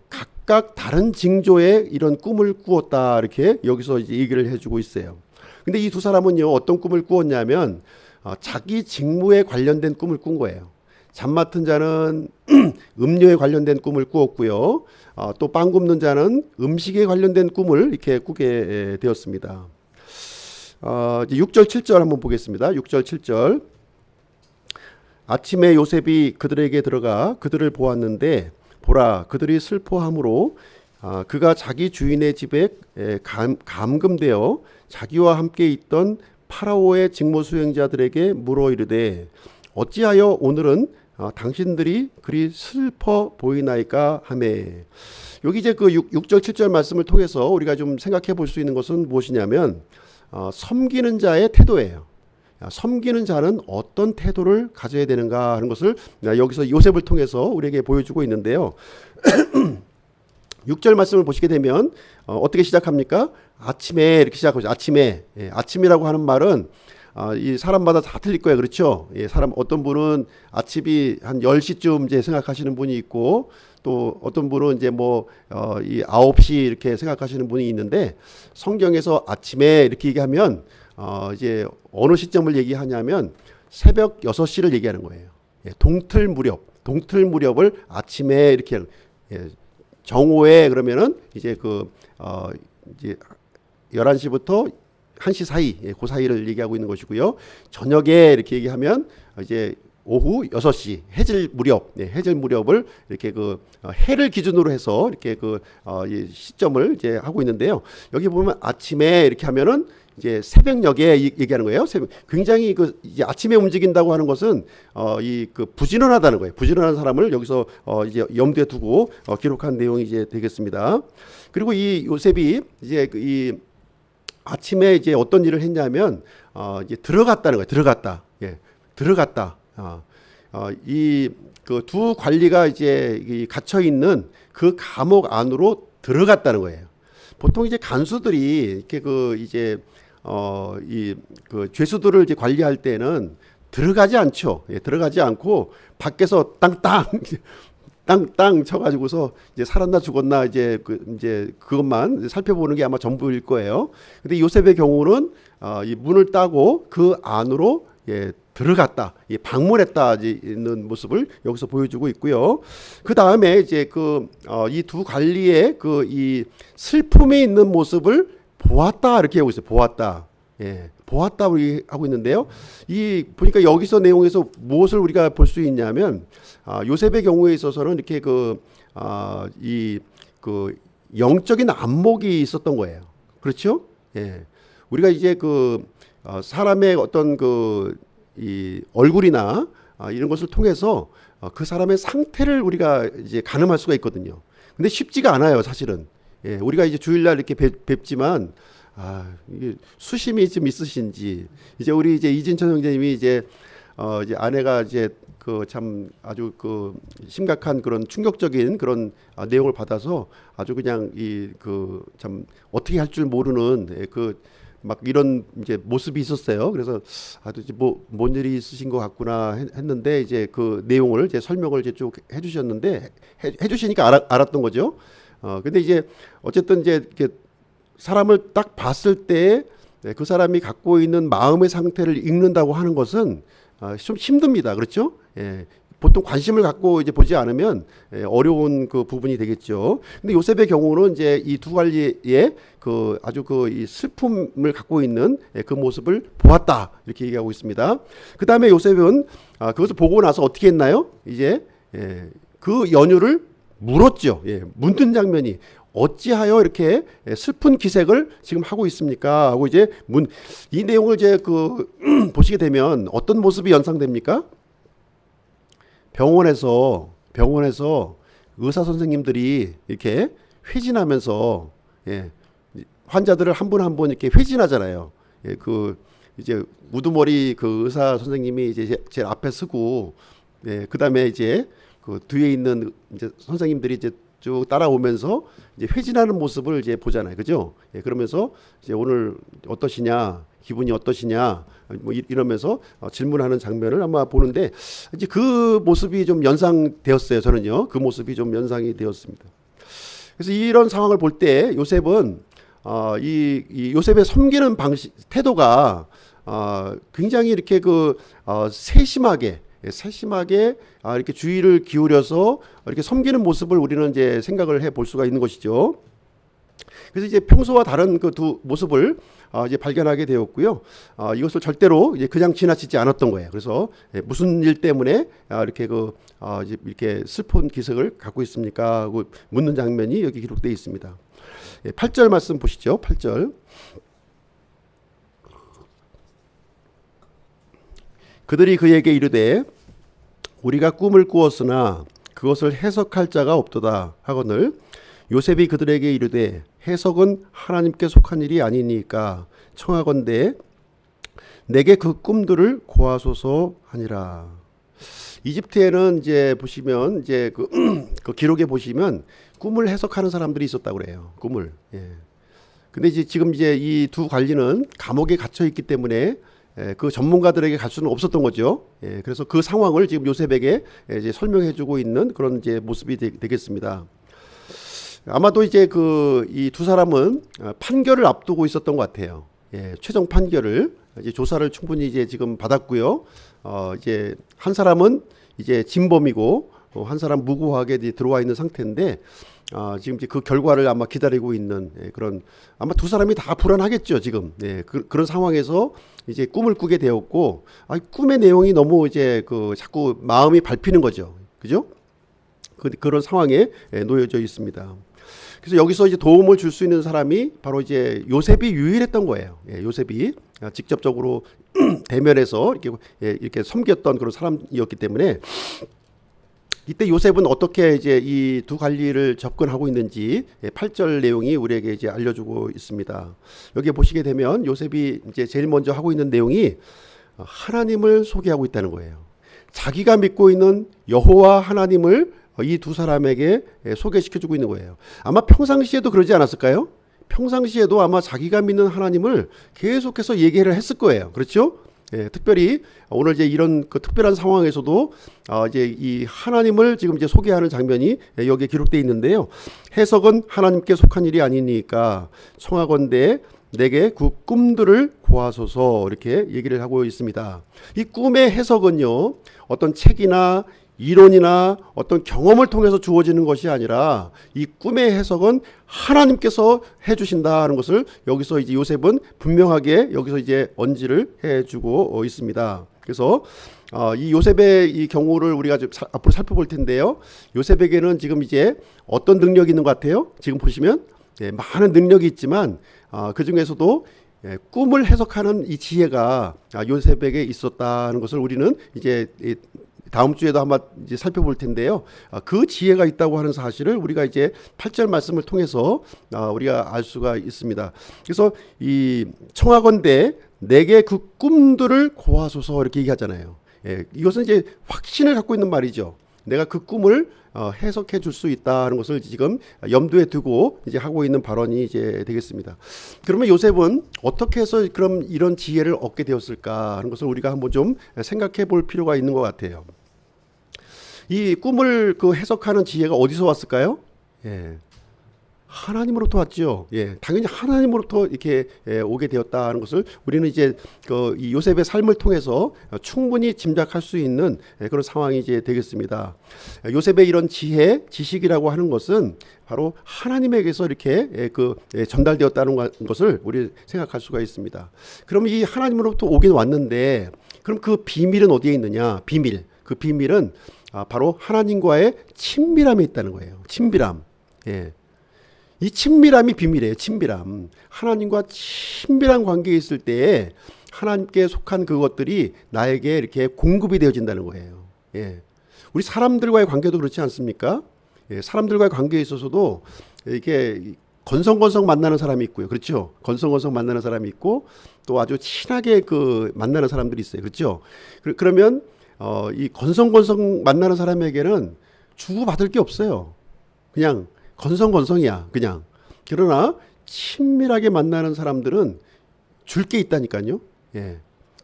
각각 다른 징조의 이런 꿈을 꾸었다, 이렇게 여기서 이제 얘기를 해주고 있어요. 근데 이 두 사람은요, 어떤 꿈을 꾸었냐면 자기 직무에 관련된 꿈을 꾼 거예요. 잠 맡은 자는 음료에 관련된 꿈을 꾸었고요. 또 빵 굽는 자는 음식에 관련된 꿈을 이렇게 꾸게 되었습니다. 이제 6절 7절 한번 보겠습니다. 6절 7절. 아침에 요셉이 그들에게 들어가 그들을 보았는데 보라, 그들이 슬퍼함으로 그가 자기 주인의 집에 감금되어 자기와 함께 있던 파라오의 직무 수행자들에게 물어 이르되 어찌하여 오늘은 당신들이 그리 슬퍼 보이나이까 하매. 여기 이제 그 6절 7절 말씀을 통해서 우리가 좀 생각해 볼 수 있는 것은 무엇이냐면 섬기는 자의 태도예요. 섬기는 자는 어떤 태도를 가져야 되는가 하는 것을 여기서 요셉을 통해서 우리에게 보여주고 있는데요. 6절 말씀을 보시게 되면 어떻게 시작합니까? 아침에 이렇게 시작하죠. 아침에. 아침이라고 하는 말은 이 사람마다 다 틀릴 거예요. 그렇죠? 사람 어떤 분은 아침이 한 10시쯤 이제 생각하시는 분이 있고, 또 어떤 분은 이제 이 9시 이렇게 생각하시는 분이 있는데, 성경에서 아침에 이렇게 얘기하면 이제 어느 시점을 얘기하냐면 새벽 6시를 얘기하는 거예요. 동틀 무렵을 아침에 이렇게 정오에 그러면은 이제 이제 11시부터 1시 사이, 그 사이를 얘기하고 있는 것이고요. 저녁에 이렇게 얘기하면 이제 오후 6시 해질 무렵을 이렇게 해를 기준으로 해서 이렇게 이 시점을 이제 하고 있는데요. 여기 보면 아침에 이렇게 하면은 이제 새벽녘에 얘기하는 거예요. 굉장히 이제 아침에 움직인다고 하는 것은 부지런하다는 거예요. 부지런한 사람을 여기서 이제 염두에 두고 기록한 내용이 이제 되겠습니다. 그리고 이 요셉이 이제 이 아침에 이제 어떤 일을 했냐면 이제 들어갔다는 거예요. 들어갔다. 이 두 관리가 이제 갇혀 있는 그 감옥 안으로 들어갔다는 거예요. 보통 이제 간수들이 이렇게 이제 죄수들을 이제 관리할 때는 들어가지 않죠. 들어가지 않고 밖에서 땅땅 쳐가지고서 이제 살았나 죽었나 이제 그것만 살펴보는 게 아마 전부일 거예요. 근데 요셉의 경우는 이 문을 따고 그 안으로 들어갔다, 방문했다 있는 모습을 여기서 보여주고 있고요. 그 다음에 이제 이 두 관리의 이 슬픔이 있는 모습을 보았다, 이렇게 하고 있어요. 보았다. 보았다 우리 하고 있는데요. 이 보니까 여기서 내용에서 무엇을 우리가 볼 수 있냐면 요셉의 경우에 있어서는 이렇게 이 영적인 안목이 있었던 거예요. 그렇죠? 예. 우리가 이제 사람의 어떤 이 얼굴이나 이런 것을 통해서 그 사람의 상태를 우리가 이제 가늠할 수가 있거든요. 근데 쉽지가 않아요, 사실은. 예, 우리가 이제 주일날 이렇게 뵙지만 이게 수심이 좀 있으신지 이제 우리 이제 이진천 형제님이 이제 아내가 이제 참 아주 심각한 그런 충격적인 그런 내용을 받아서 아주 그냥 참 어떻게 할 줄 모르는 막 이런 이제 모습이 있었어요. 그래서 이제 뭔 일이 있으신 것 같구나 했는데 이제 그 내용을 이제 설명을 이제 쭉 해주셨는데 해주시니까 알았던 거죠. 근데 이제 어쨌든 이제 이렇게 사람을 딱 봤을 때 그 사람이 갖고 있는 마음의 상태를 읽는다고 하는 것은 좀 힘듭니다. 그렇죠? 예. 보통 관심을 갖고 이제 보지 않으면 어려운 그 부분이 되겠죠. 근데 요셉의 경우는 이제 이 두 관리의 아주 이 슬픔을 갖고 있는 그 모습을 보았다 이렇게 얘기하고 있습니다. 그 다음에 요셉은 그것을 보고 나서 어떻게 했나요? 이제 그 연유를 물었죠. 예, 묻는 장면이 어찌하여 이렇게 슬픈 기색을 지금 하고 있습니까? 하고 이제 이 내용을 이제 보시게 되면 어떤 모습이 연상됩니까? 병원에서 의사 선생님들이 이렇게 회진하면서 환자들을 한 분 한 분 이렇게 회진하잖아요. 이제 우두머리 의사 선생님이 이제 제일 앞에 서고 그다음에 이제 뒤에 있는 이제 선생님들이 이제 쭉 따라오면서 이제 회진하는 모습을 이제 보잖아요. 그죠? 그러면서 이제 오늘 어떠시냐, 기분이 어떠시냐, 뭐 이러면서 질문하는 장면을 아마 보는데 이제 그 모습이 좀 연상되었어요. 저는요. 그 모습이 좀 연상이 되었습니다. 그래서 이런 상황을 볼 때 요셉은 이 요셉의 섬기는 태도가 굉장히 이렇게 세심하게 이렇게 주의를 기울여서 이렇게 섬기는 모습을 우리는 이제 생각을 해볼 수가 있는 것이죠. 그래서 이제 평소와 다른 그 두 모습을 이제 발견하게 되었고요. 이것을 절대로 이제 그냥 지나치지 않았던 거예요. 그래서 무슨 일 때문에 이렇게 이제 이렇게 슬픈 기색을 갖고 있습니까? 하고 묻는 장면이 여기 기록되어 있습니다. 8절 말씀 보시죠. 8절. 그들이 그에게 이르되 우리가 꿈을 꾸었으나 그것을 해석할 자가 없도다 하거늘 요셉이 그들에게 이르되 해석은 하나님께 속한 일이 아니니까 청하건대 내게 그 꿈들을 고하소서 하니라. 이집트에는 이제 보시면 이제 그 기록에 보시면 꿈을 해석하는 사람들이 있었다고 그래요. 꿈을. 근데 이제 지금 이제 이 두 관리는 감옥에 갇혀 있기 때문에 그 전문가들에게 갈 수는 없었던 거죠. 그래서 그 상황을 지금 요셉에게 이제 설명해주고 있는 그런 이제 모습이 되겠습니다. 아마도 이제 이 두 사람은 판결을 앞두고 있었던 것 같아요. 최종 판결을 이제 조사를 충분히 이제 지금 받았고요. 이제 한 사람은 이제 진범이고 한 사람 무고하게 이제 들어와 있는 상태인데 지금 이제 그 결과를 아마 기다리고 있는 그런 아마 두 사람이 다 불안하겠죠 지금. 그런 상황에서 이제 꿈을 꾸게 되었고 꿈의 내용이 너무 이제 자꾸 마음이 밟히는 거죠, 그죠? 그런 상황에 놓여져 있습니다. 그래서 여기서 이제 도움을 줄 수 있는 사람이 바로 이제 요셉이 유일했던 거예요. 요셉이 직접적으로 대면해서 이렇게 섬겼던 그런 사람이었기 때문에. 이때 요셉은 어떻게 이제 이 두 관리를 접근하고 있는지 8절 내용이 우리에게 이제 알려주고 있습니다. 여기 보시게 되면 요셉이 이제 제일 먼저 하고 있는 내용이 하나님을 소개하고 있다는 거예요. 자기가 믿고 있는 여호와 하나님을 이 두 사람에게 소개시켜주고 있는 거예요. 아마 평상시에도 그러지 않았을까요? 평상시에도 아마 자기가 믿는 하나님을 계속해서 얘기를 했을 거예요. 그렇죠? 특별히 오늘 이제 이런 특별한 상황에서도 이제 이 하나님을 지금 이제 소개하는 장면이 여기에 기록되어 있는데요. 해석은 하나님께 속한 일이 아니니까 청하건대 내게 그 꿈들을 고하소서 이렇게 얘기를 하고 있습니다. 이 꿈의 해석은요, 어떤 책이나 이론이나 어떤 경험을 통해서 주어지는 것이 아니라 이 꿈의 해석은 하나님께서 해주신다는 것을 여기서 이제 요셉은 분명하게 여기서 이제 언지를 해주고 있습니다. 그래서 이 요셉의 이 경우를 우리가 좀 앞으로 살펴볼 텐데요. 요셉에게는 지금 이제 어떤 능력이 있는 것 같아요? 지금 보시면 많은 능력이 있지만 그 중에서도 꿈을 해석하는 이 지혜가 요셉에게 있었다는 것을 우리는 이제 다음 주에도 한번 이제 살펴볼 텐데요. 그 지혜가 있다고 하는 사실을 우리가 이제 8절 말씀을 통해서 우리가 알 수가 있습니다. 그래서 이 청하건대 내게 그 꿈들을 고하소서 이렇게 얘기하잖아요. 이것은 이제 확신을 갖고 있는 말이죠. 내가 그 꿈을 해석해 줄 수 있다는 것을 지금 염두에 두고 이제 하고 있는 발언이 이제 되겠습니다. 그러면 요셉은 어떻게 해서 그럼 이런 지혜를 얻게 되었을까 하는 것을 우리가 한번 좀 생각해 볼 필요가 있는 것 같아요. 이 꿈을 그 해석하는 지혜가 어디서 왔을까요? 하나님으로부터 왔죠. 당연히 하나님으로부터 이렇게 오게 되었다는 것을 우리는 이제 이 요셉의 삶을 통해서 충분히 짐작할 수 있는 그런 상황이 이제 되겠습니다. 요셉의 이런 지혜, 지식이라고 하는 것은 바로 하나님에게서 이렇게 전달되었다는 것을 우리 생각할 수가 있습니다. 그럼 이 하나님으로부터 오긴 왔는데, 그럼 그 비밀은 어디에 있느냐? 그 비밀은 바로 하나님과의 친밀함에 있다는 거예요. 친밀함. 이 친밀함이 비밀이에요. 친밀함. 하나님과 친밀한 관계에 있을 때에 하나님께 속한 그것들이 나에게 이렇게 공급이 되어진다는 거예요. 우리 사람들과의 관계도 그렇지 않습니까? 사람들과의 관계에 있어서도 이렇게 건성건성 만나는 사람이 있고요. 그렇죠? 건성건성 만나는 사람이 있고 또 아주 친하게 만나는 사람들이 있어요. 그렇죠? 그러면 이 건성건성 만나는 사람에게는 주고받을 게 없어요. 그냥 건성건성이야, 그냥. 그러나 친밀하게 만나는 사람들은 줄 게 있다니까요.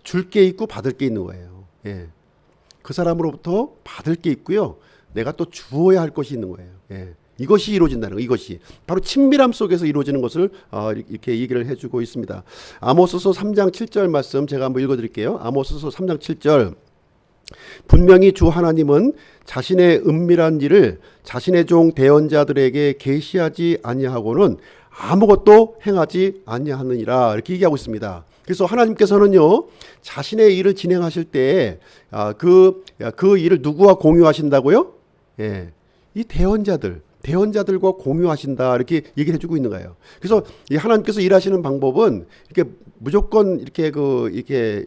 줄 게 있고 받을 게 있는 거예요. 그 사람으로부터 받을 게 있고요. 내가 또 주어야 할 것이 있는 거예요. 이것이 이루어진다는 거, 이것이 바로 친밀함 속에서 이루어지는 것을 이렇게 얘기를 해주고 있습니다. 아모스서 3장 7절 말씀 제가 한번 읽어드릴게요. 아모스서 3장 7절. 분명히 주 하나님은 자신의 은밀한 일을 자신의 종 대언자들에게 계시하지 아니하고는 아무것도 행하지 아니하느니라, 이렇게 얘기하고 있습니다. 그래서 하나님께서는요, 자신의 일을 진행하실 때 그 일을 누구와 공유하신다고요? 이 대언자들과 공유하신다, 이렇게 얘기를 해주고 있는 거예요. 그래서 이 하나님께서 일하시는 방법은 이렇게 무조건 이렇게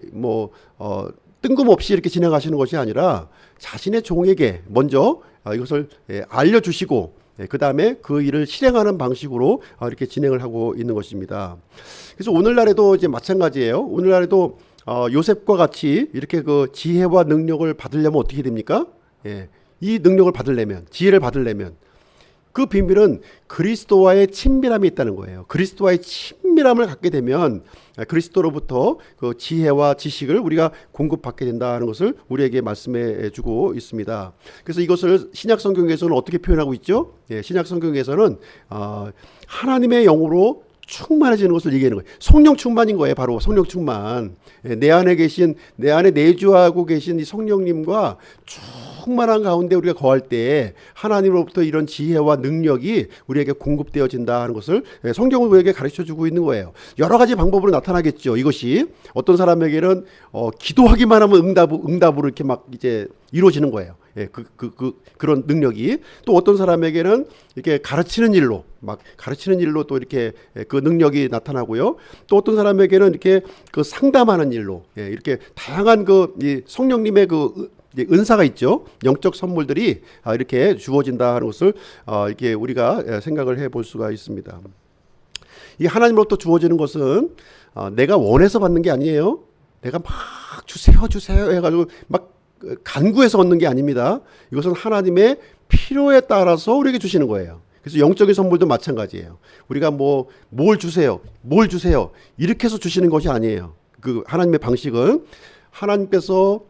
뜬금없이 이렇게 진행하시는 것이 아니라 자신의 종에게 먼저 이것을 알려주시고 그 다음에 그 일을 실행하는 방식으로 이렇게 진행을 하고 있는 것입니다. 그래서 오늘날에도 이제 마찬가지예요. 오늘날에도 요셉과 같이 이렇게 그 지혜와 능력을 받으려면 어떻게 됩니까? 이 능력을 받으려면, 지혜를 받으려면 그 비밀은 그리스도와의 친밀함이 있다는 거예요. 그리스도와의 친밀함을 갖게 되면 그리스도로부터 그 지혜와 지식을 우리가 공급받게 된다는 것을 우리에게 말씀해 주고 있습니다. 그래서 이것을 신약 성경에서는 어떻게 표현하고 있죠? 신약 성경에서는 하나님의 영으로 충만해지는 것을 얘기하는 거예요. 성령 충만인 거예요. 바로 성령 충만. 내 안에 내주하고 계신 이 성령님과 충만한 가운데 우리가 거할 때 하나님으로부터 이런 지혜와 능력이 우리에게 공급되어진다 하는 것을 성경은 우리에게 가르쳐주고 있는 거예요. 여러 가지 방법으로 나타나겠죠. 이것이 어떤 사람에게는 기도하기만 하면 응답으로 이렇게 막 이제 이루어지는 거예요. 그런 능력이. 또 어떤 사람에게는 이렇게 가르치는 일로 또 이렇게 그 능력이 나타나고요. 또 어떤 사람에게는 이렇게 그 상담하는 일로 이렇게 다양한 이 성령님의 은사가 있죠. 영적 선물들이 이렇게 주어진다 하는 것을 이렇게 우리가 생각을 해볼 수가 있습니다. 이 하나님으로부터 주어지는 것은 내가 원해서 받는 게 아니에요. 내가 막 주세요 해가지고 막 간구해서 얻는 게 아닙니다. 이것은 하나님의 필요에 따라서 우리에게 주시는 거예요. 그래서 영적인 선물도 마찬가지예요. 우리가 뭘 주세요 이렇게 해서 주시는 것이 아니에요. 그 하나님의 방식은 하나님께서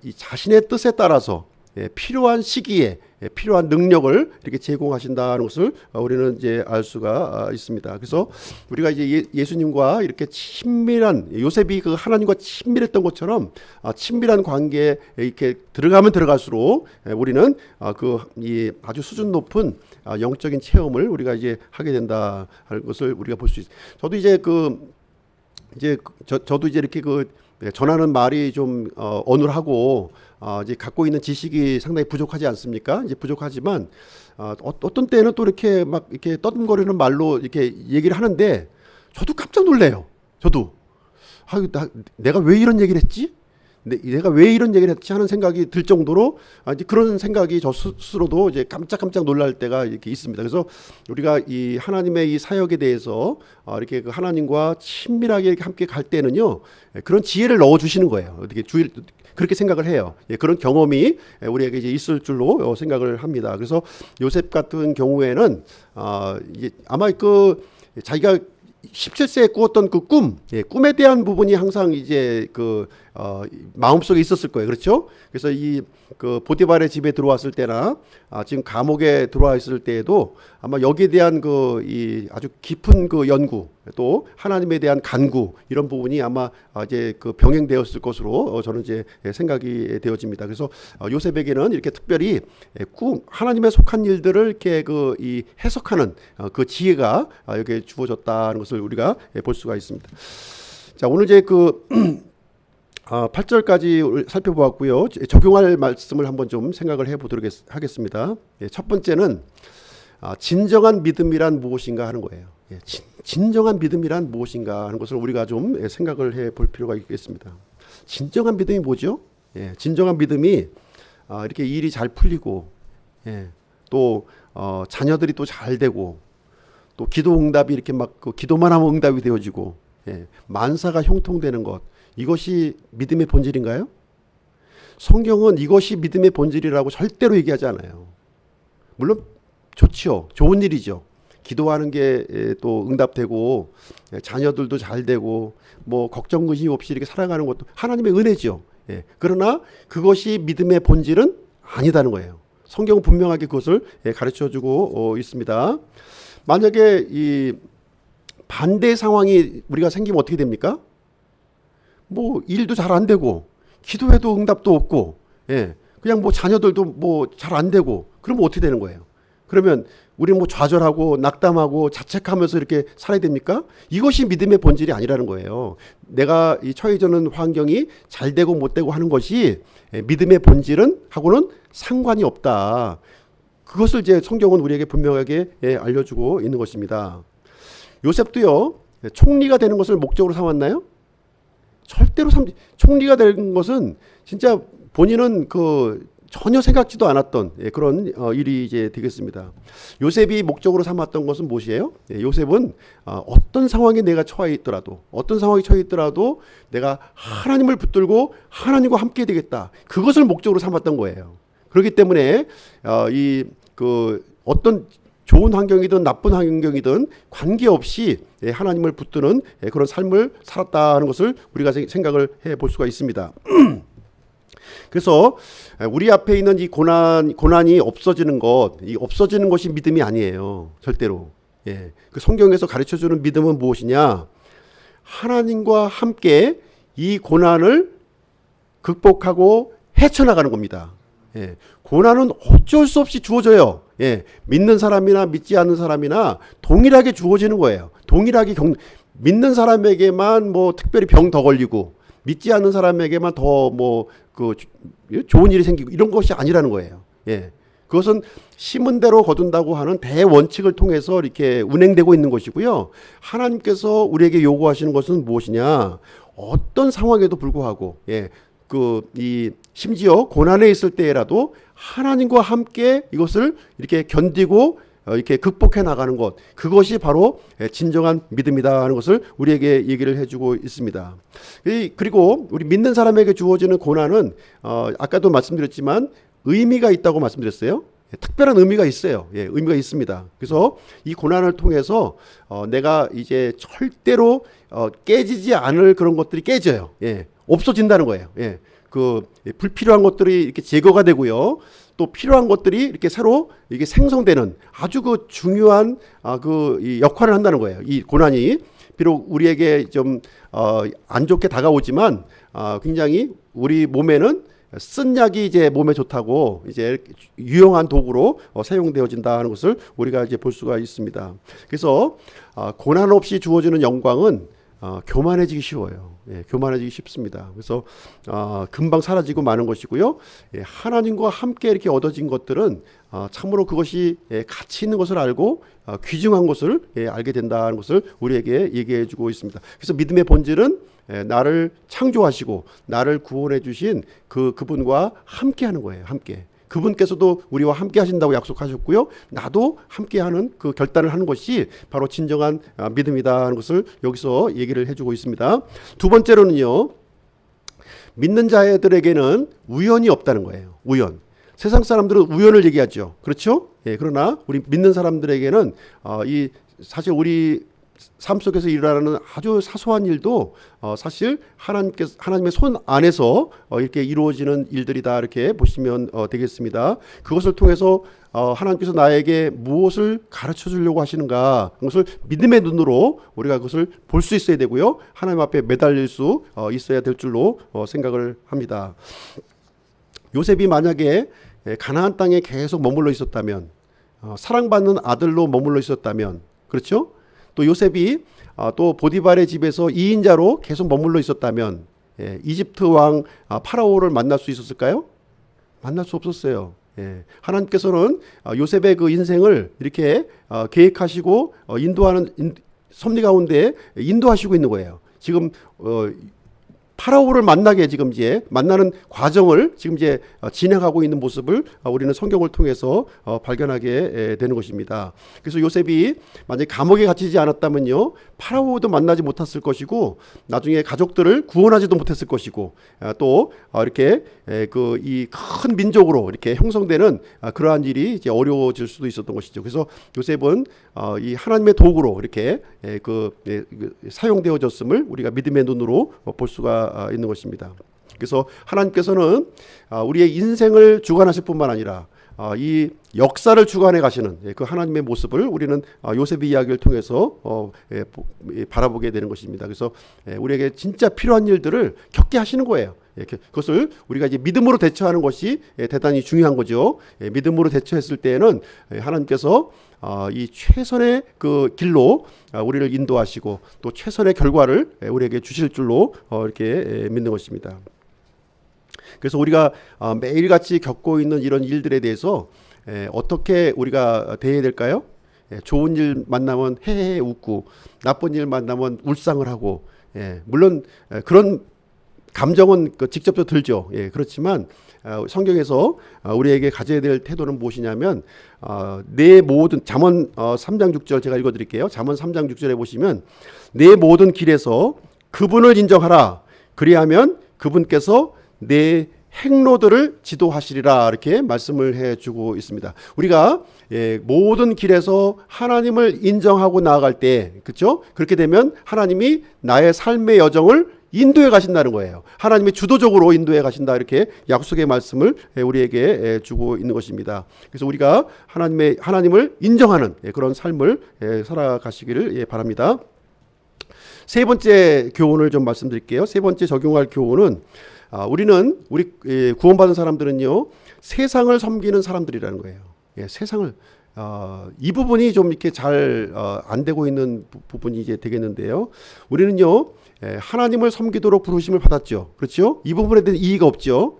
이 자신의 뜻에 따라서 필요한 시기에 필요한 능력을 이렇게 제공하신다는 것을 우리는 이제 알 수가 있습니다. 그래서 우리가 이제 예수님과 이렇게 친밀한, 요셉이 그 하나님과 친밀했던 것처럼 친밀한 관계에 이렇게 들어가면 들어갈수록 우리는 이 아주 수준 높은 영적인 체험을 우리가 이제 하게 된다 하는 것을 우리가 볼 수 있어요. 저도 이제 이렇게 전하는 말이 좀 어눌하고 이제 갖고 있는 지식이 상당히 부족하지 않습니까? 이제 부족하지만 어떤 때는 또 이렇게 막 이렇게 떠듬거리는 말로 이렇게 얘기를 하는데 저도 깜짝 놀래요. 저도 내가 왜 이런 얘기를 했지? 내가 왜 이런 얘기를 했지 하는 생각이 들 정도로 이제 그런 생각이 저 스스로도 이제 깜짝 놀랄 때가 이렇게 있습니다. 그래서 우리가 이 하나님의 이 사역에 대해서 이렇게 그 하나님과 친밀하게 이렇게 함께 갈 때는요, 그런 지혜를 넣어 주시는 거예요. 어떻게 그렇게 생각을 해요. 그런 경험이 우리에게 이제 있을 줄로 생각을 합니다. 그래서 요셉 같은 경우에는 아마 자기가 17세에 꾸었던 그 꿈에 대한 부분이 항상 이제 마음속에 있었을 거예요. 그렇죠? 그래서 보디발의 집에 들어왔을 때나 지금 감옥에 들어와 있을 때에도 아마 여기에 대한 아주 깊은 연구, 또 하나님에 대한 간구, 이런 부분이 아마 이제 병행되었을 것으로 저는 이제 생각이 되어집니다. 그래서 요셉에게는 이렇게 특별히 하나님의 속한 일들을 이렇게 이 해석하는 그 지혜가 이렇게 주어졌다는 것을 우리가 볼 수가 있습니다. 자, 오늘 이제 8절까지 살펴보았고요. 적용할 말씀을 한번 좀 생각을 해보도록 하겠습니다. 첫 번째는 진정한 믿음이란 무엇인가 하는 거예요. 진정한 믿음이란 무엇인가 하는 것을 우리가 좀 생각을 해볼 필요가 있겠습니다. 진정한 믿음이 뭐죠? 진정한 믿음이 이렇게 일이 잘 풀리고, 또 자녀들이 또 잘 되고, 또 기도 응답이 이렇게 막 기도만 하면 응답이 되어지고, 만사가 형통되는 것, 이것이 믿음의 본질인가요? 성경은 이것이 믿음의 본질이라고 절대로 얘기하지 않아요. 물론 좋지요. 좋은 일이죠. 기도하는 게 또 응답되고, 자녀들도 잘 되고, 뭐 걱정 근심 없이 이렇게 살아가는 것도 하나님의 은혜죠. 그러나 그것이 믿음의 본질은 아니다는 거예요. 성경은 분명하게 그것을 가르쳐주고 있습니다. 만약에 이 반대 상황이 우리가 생기면 어떻게 됩니까? 뭐 일도 잘 안 되고, 기도해도 응답도 없고, 그냥 뭐 자녀들도 뭐 잘 안 되고, 그러면 어떻게 되는 거예요? 그러면 우리는 뭐 좌절하고 낙담하고 자책하면서 이렇게 살아야 됩니까? 이것이 믿음의 본질이 아니라는 거예요. 내가 이 처해지는 환경이 잘 되고 못 되고 하는 것이 믿음의 본질은 하고는 상관이 없다. 그것을 이제 성경은 우리에게 분명하게 알려주고 있는 것입니다. 요셉도요, 총리가 되는 것을 목적으로 삼았나요? 절대로 총리가 된 것은 진짜 본인은 전혀 생각지도 않았던 그런 일이 이제 되겠습니다. 요셉이 목적으로 삼았던 것은 무엇이에요? 요셉은 어떤 상황에 내가 처해 있더라도, 어떤 상황에 처해 있더라도 내가 하나님을 붙들고 하나님과 함께 되겠다. 그것을 목적으로 삼았던 거예요. 그렇기 때문에 어떤 좋은 환경이든 나쁜 환경이든 관계없이 하나님을 붙드는 그런 삶을 살았다는 것을 우리가 생각을 해볼 수가 있습니다. 그래서 우리 앞에 있는 이 고난이 없어지는 것이 믿음이 아니에요. 절대로. 그 성경에서 가르쳐주는 믿음은 무엇이냐? 하나님과 함께 이 고난을 극복하고 헤쳐나가는 겁니다. 고난은 어쩔 수 없이 주어져요. 믿는 사람이나 믿지 않는 사람이나 동일하게 주어지는 거예요. 동일하게 믿는 사람에게만 뭐 특별히 병 더 걸리고, 믿지 않는 사람에게만 더 좋은 일이 생기고, 이런 것이 아니라는 거예요. 그것은 심은 대로 거둔다고 하는 대원칙을 통해서 이렇게 운행되고 있는 것이고요. 하나님께서 우리에게 요구하시는 것은 무엇이냐? 어떤 상황에도 불구하고, 심지어 고난에 있을 때라도 하나님과 함께 이것을 이렇게 견디고 이렇게 극복해 나가는 것, 그것이 바로 진정한 믿음이다 하는 것을 우리에게 얘기를 해주고 있습니다. 그리고 우리 믿는 사람에게 주어지는 고난은 아까도 말씀드렸지만 의미가 있다고 말씀드렸어요. 특별한 의미가 있어요. 의미가 있습니다. 그래서 이 고난을 통해서 내가 이제 절대로 깨지지 않을 그런 것들이 깨져요. 없어진다는 거예요. 그 불필요한 것들이 이렇게 제거가 되고요. 또 필요한 것들이 이렇게 새로 이게 생성되는 아주 그 중요한 이 역할을 한다는 거예요. 이 고난이 비록 우리에게 좀 안 좋게 다가오지만 굉장히 우리 몸에는 쓴 약이 이제 몸에 좋다고 이제 유용한 도구로 사용되어진다는 것을 우리가 이제 볼 수가 있습니다. 그래서 고난 없이 주어지는 영광은 교만해지기 쉬워요. 예, 교만해지기 쉽습니다. 그래서 금방 사라지고 마는 것이고요. 예, 하나님과 함께 이렇게 얻어진 것들은 참으로 그것이 가치 있는 것을 알고 귀중한 것을 알게 된다는 것을 우리에게 얘기해주고 있습니다. 그래서 믿음의 본질은 나를 창조하시고 나를 구원해 주신 그분과 함께하는 거예요. 함께. 그분께서도 우리와 함께 하신다고 약속하셨고요. 나도 함께하는 그 결단을 하는 것이 바로 진정한 믿음이다는 것을 여기서 얘기를 해주고 있습니다. 두 번째로는요. 믿는 자들에게는 우연이 없다는 거예요. 우연. 세상 사람들은 우연을 얘기하죠. 그렇죠? 예, 그러나 우리 믿는 사람들에게는 사실 우리 삶 속에서 일어나는 아주 사소한 일도 사실 하나님의 손 안에서 이렇게 이루어지는 일들이다 이렇게 보시면 되겠습니다. 그것을 통해서 하나님께서 나에게 무엇을 가르쳐 주려고 하시는가 그것을 믿음의 눈으로 우리가 그것을 볼 수 있어야 되고요. 하나님 앞에 매달릴 수 있어야 될 줄로 생각을 합니다. 요셉이 만약에 가나안 땅에 계속 머물러 있었다면 사랑받는 아들로 머물러 있었다면 그렇죠? 또 요셉이 또 보디발의 집에서 2인자로 계속 머물러 있었다면 이집트 왕 파라오를 만날 수 있었을까요? 만날 수 없었어요. 하나님께서는 요셉의 그 인생을 이렇게 계획하시고 인도하는 섭리 가운데 인도하시고 있는 거예요. 지금 파라오를 만나게 지금 이제 만나는 과정을 지금 이제 진행하고 있는 모습을 우리는 성경을 통해서 발견하게 되는 것입니다. 그래서 요셉이 만약에 감옥에 갇히지 않았다면요, 파라오도 만나지 못했을 것이고, 나중에 가족들을 구원하지도 못했을 것이고, 또 이렇게 이 큰 민족으로 이렇게 형성되는 그러한 일이 이제 어려워질 수도 있었던 것이죠. 그래서 요셉은 이 하나님의 도구로 이렇게 사용되어졌음을 우리가 믿음의 눈으로 볼 수가 있는 것입니다. 그래서 하나님께서는 우리의 인생을 주관하실 뿐만 아니라 이 역사를 주관해 가시는 그 하나님의 모습을 우리는 요셉의 이야기를 통해서 바라보게 되는 것입니다. 그래서 우리에게 진짜 필요한 일들을 겪게 하시는 거예요. 그것을 우리가 이제 믿음으로 대처하는 것이 대단히 중요한 거죠. 믿음으로 대처했을 때에는 하나님께서 이 최선의 그 길로 우리를 인도하시고 또 최선의 결과를 우리에게 주실 줄로 이렇게 믿는 것입니다. 그래서 우리가 매일같이 겪고 있는 이런 일들에 대해서 어떻게 우리가 대해야 될까요? 좋은 일 만나면 헤헤 웃고 나쁜 일 만나면 울상을 하고 물론 그런 감정은 직접적으로 들죠. 그렇지만 성경에서 우리에게 가져야 될 태도는 무엇이냐면 내 모든 잠언 3장 6절 제가 읽어드릴게요. 잠언 3장 6절에 보시면 내 모든 길에서 그분을 인정하라. 그리하면 그분께서 내 행로들을 지도하시리라 이렇게 말씀을 해주고 있습니다. 우리가 모든 길에서 하나님을 인정하고 나아갈 때 그렇죠? 그렇게 되면 하나님이 나의 삶의 여정을 인도해 가신다는 거예요. 하나님이 주도적으로 인도해 가신다 이렇게 약속의 말씀을 우리에게 주고 있는 것입니다. 그래서 우리가 하나님을 인정하는 그런 삶을 살아가시기를 바랍니다. 세 번째 교훈을 좀 말씀드릴게요. 세 번째 적용할 교훈은 우리 구원받은 사람들은요 세상을 섬기는 사람들이라는 거예요. 세상을 이 부분이 좀 이렇게 잘 안 되고 있는 부분이 이제 되겠는데요. 우리는요 하나님을 섬기도록 부르심을 받았죠. 그렇죠? 이 부분에 대한 이의가 없죠.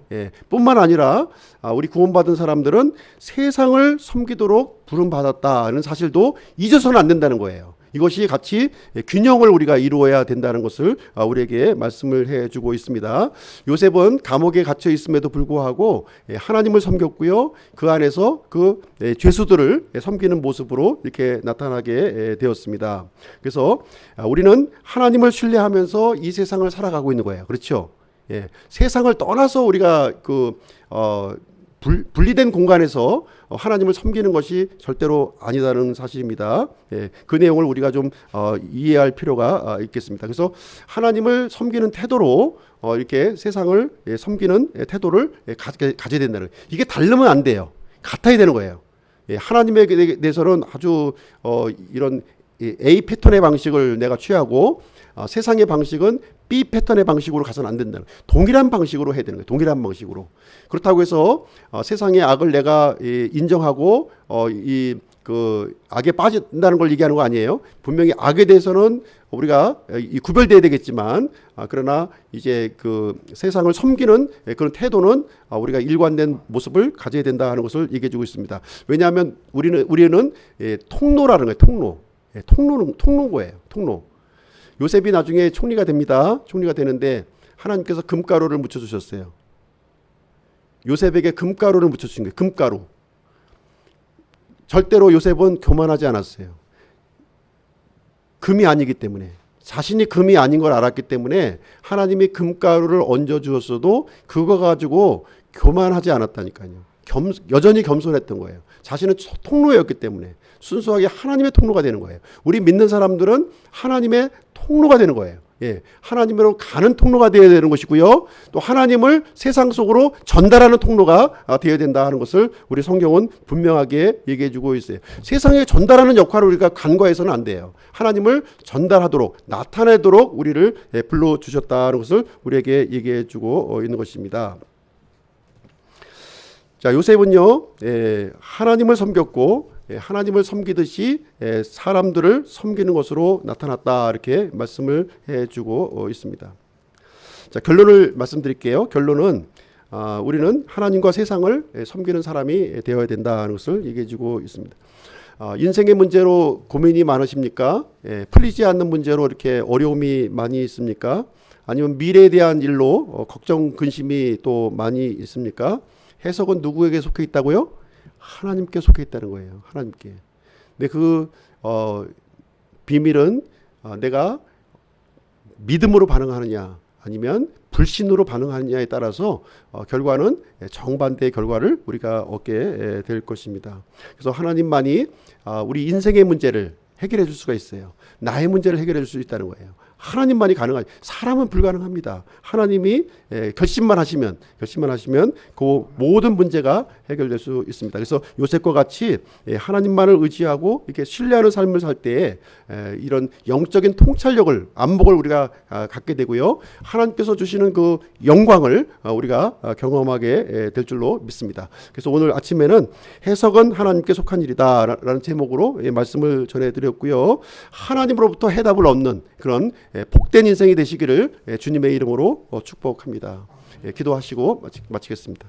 뿐만 아니라 우리 구원받은 사람들은 세상을 섬기도록 부름받았다는 사실도 잊어서는 안 된다는 거예요. 이것이 같이 균형을 우리가 이루어야 된다는 것을 우리에게 말씀을 해주고 있습니다. 요셉은 감옥에 갇혀 있음에도 불구하고 하나님을 섬겼고요. 그 안에서 그 죄수들을 섬기는 모습으로 이렇게 나타나게 되었습니다. 그래서 우리는 하나님을 신뢰하면서 이 세상을 살아가고 있는 거예요. 그렇죠? 세상을 떠나서 우리가 분리된 공간에서 하나님을 섬기는 것이 절대로 아니다는 사실입니다. 예, 그 내용을 우리가 좀 이해할 필요가 있겠습니다. 그래서 하나님을 섬기는 태도로 이렇게 세상을 섬기는 태도를 가져야 된다는 거예요. 이게 다르면 안 돼요. 같아야 되는 거예요. 예, 하나님에 대해서는 아주 이런 A 패턴의 방식을 내가 취하고 세상의 방식은 B 패턴의 방식으로 가서는 안 된다는 거예요. 동일한 방식으로 해야 되는 거예요. 동일한 방식으로. 그렇다고 해서 세상의 악을 내가 인정하고 그 악에 빠진다는 걸 얘기하는 거 아니에요. 분명히 악에 대해서는 우리가 구별돼야 되겠지만 그러나 이제 그 세상을 섬기는 그런 태도는 우리가 일관된 모습을 가져야 된다 하는 것을 얘기해 주고 있습니다. 왜냐하면 우리는 통로라는 거예요. 통로. 통로는 통로고예요. 통로. 요셉이 나중에 총리가 됩니다. 총리가 되는데 하나님께서 금가루를 묻혀주셨어요. 요셉에게 금가루를 묻혀주신 거예요. 금가루. 절대로 요셉은 교만하지 않았어요. 금이 아니기 때문에, 자신이 금이 아닌 걸 알았기 때문에 하나님이 금가루를 얹어주었어도 그거 가지고 교만하지 않았다니까요. 여전히 겸손했던 거예요. 자신은 통로였기 때문에 순수하게 하나님의 통로가 되는 거예요. 우리 믿는 사람들은 하나님의 통로가 되는 거예요. 예, 하나님으로 가는 통로가 되어야 되는 것이고요. 또 하나님을 세상 속으로 전달하는 통로가 되어야 된다 하는 것을 우리 성경은 분명하게 얘기해 주고 있어요. 세상에 전달하는 역할을 우리가 간과해서는 안 돼요. 하나님을 전달하도록 나타내도록 우리를 불러주셨다는 것을 우리에게 얘기해 주고 있는 것입니다. 자, 요셉은요, 하나님을 섬겼고 하나님을 섬기듯이 사람들을 섬기는 것으로 나타났다 이렇게 말씀을 해주고 있습니다. 자, 결론을 말씀드릴게요. 결론은 우리는 하나님과 세상을 섬기는 사람이 되어야 된다는 것을 얘기해주고 있습니다. 인생의 문제로 고민이 많으십니까? 풀리지 않는 문제로 이렇게 어려움이 많이 있습니까? 아니면 미래에 대한 일로 걱정 근심이 또 많이 있습니까? 해석은 누구에게 속해 있다고요? 하나님께 속해 있다는 거예요. 하나님께. 근데 그 비밀은 내가 믿음으로 반응하느냐 아니면 불신으로 반응하느냐에 따라서 결과는 정반대의 결과를 우리가 얻게 될 것입니다. 그래서 하나님만이 우리 인생의 문제를 해결해 줄 수가 있어요. 나의 문제를 해결해 줄 수 있다는 거예요. 하나님만이 가능하죠. 사람은 불가능합니다. 하나님이 결심만 하시면 그 모든 문제가 해결될 수 있습니다. 그래서 요셉과 같이 하나님만을 의지하고 이렇게 신뢰하는 삶을 살 때에 이런 영적인 통찰력을, 안목을 우리가 갖게 되고요. 하나님께서 주시는 그 영광을 우리가 경험하게 될 줄로 믿습니다. 그래서 오늘 아침에는 해석은 하나님께 속한 일이다라는 제목으로 말씀을 전해드렸고요. 하나님으로부터 해답을 얻는 그런 복된 인생이 되시기를 주님의 이름으로 축복합니다. 기도하시고 마치겠습니다.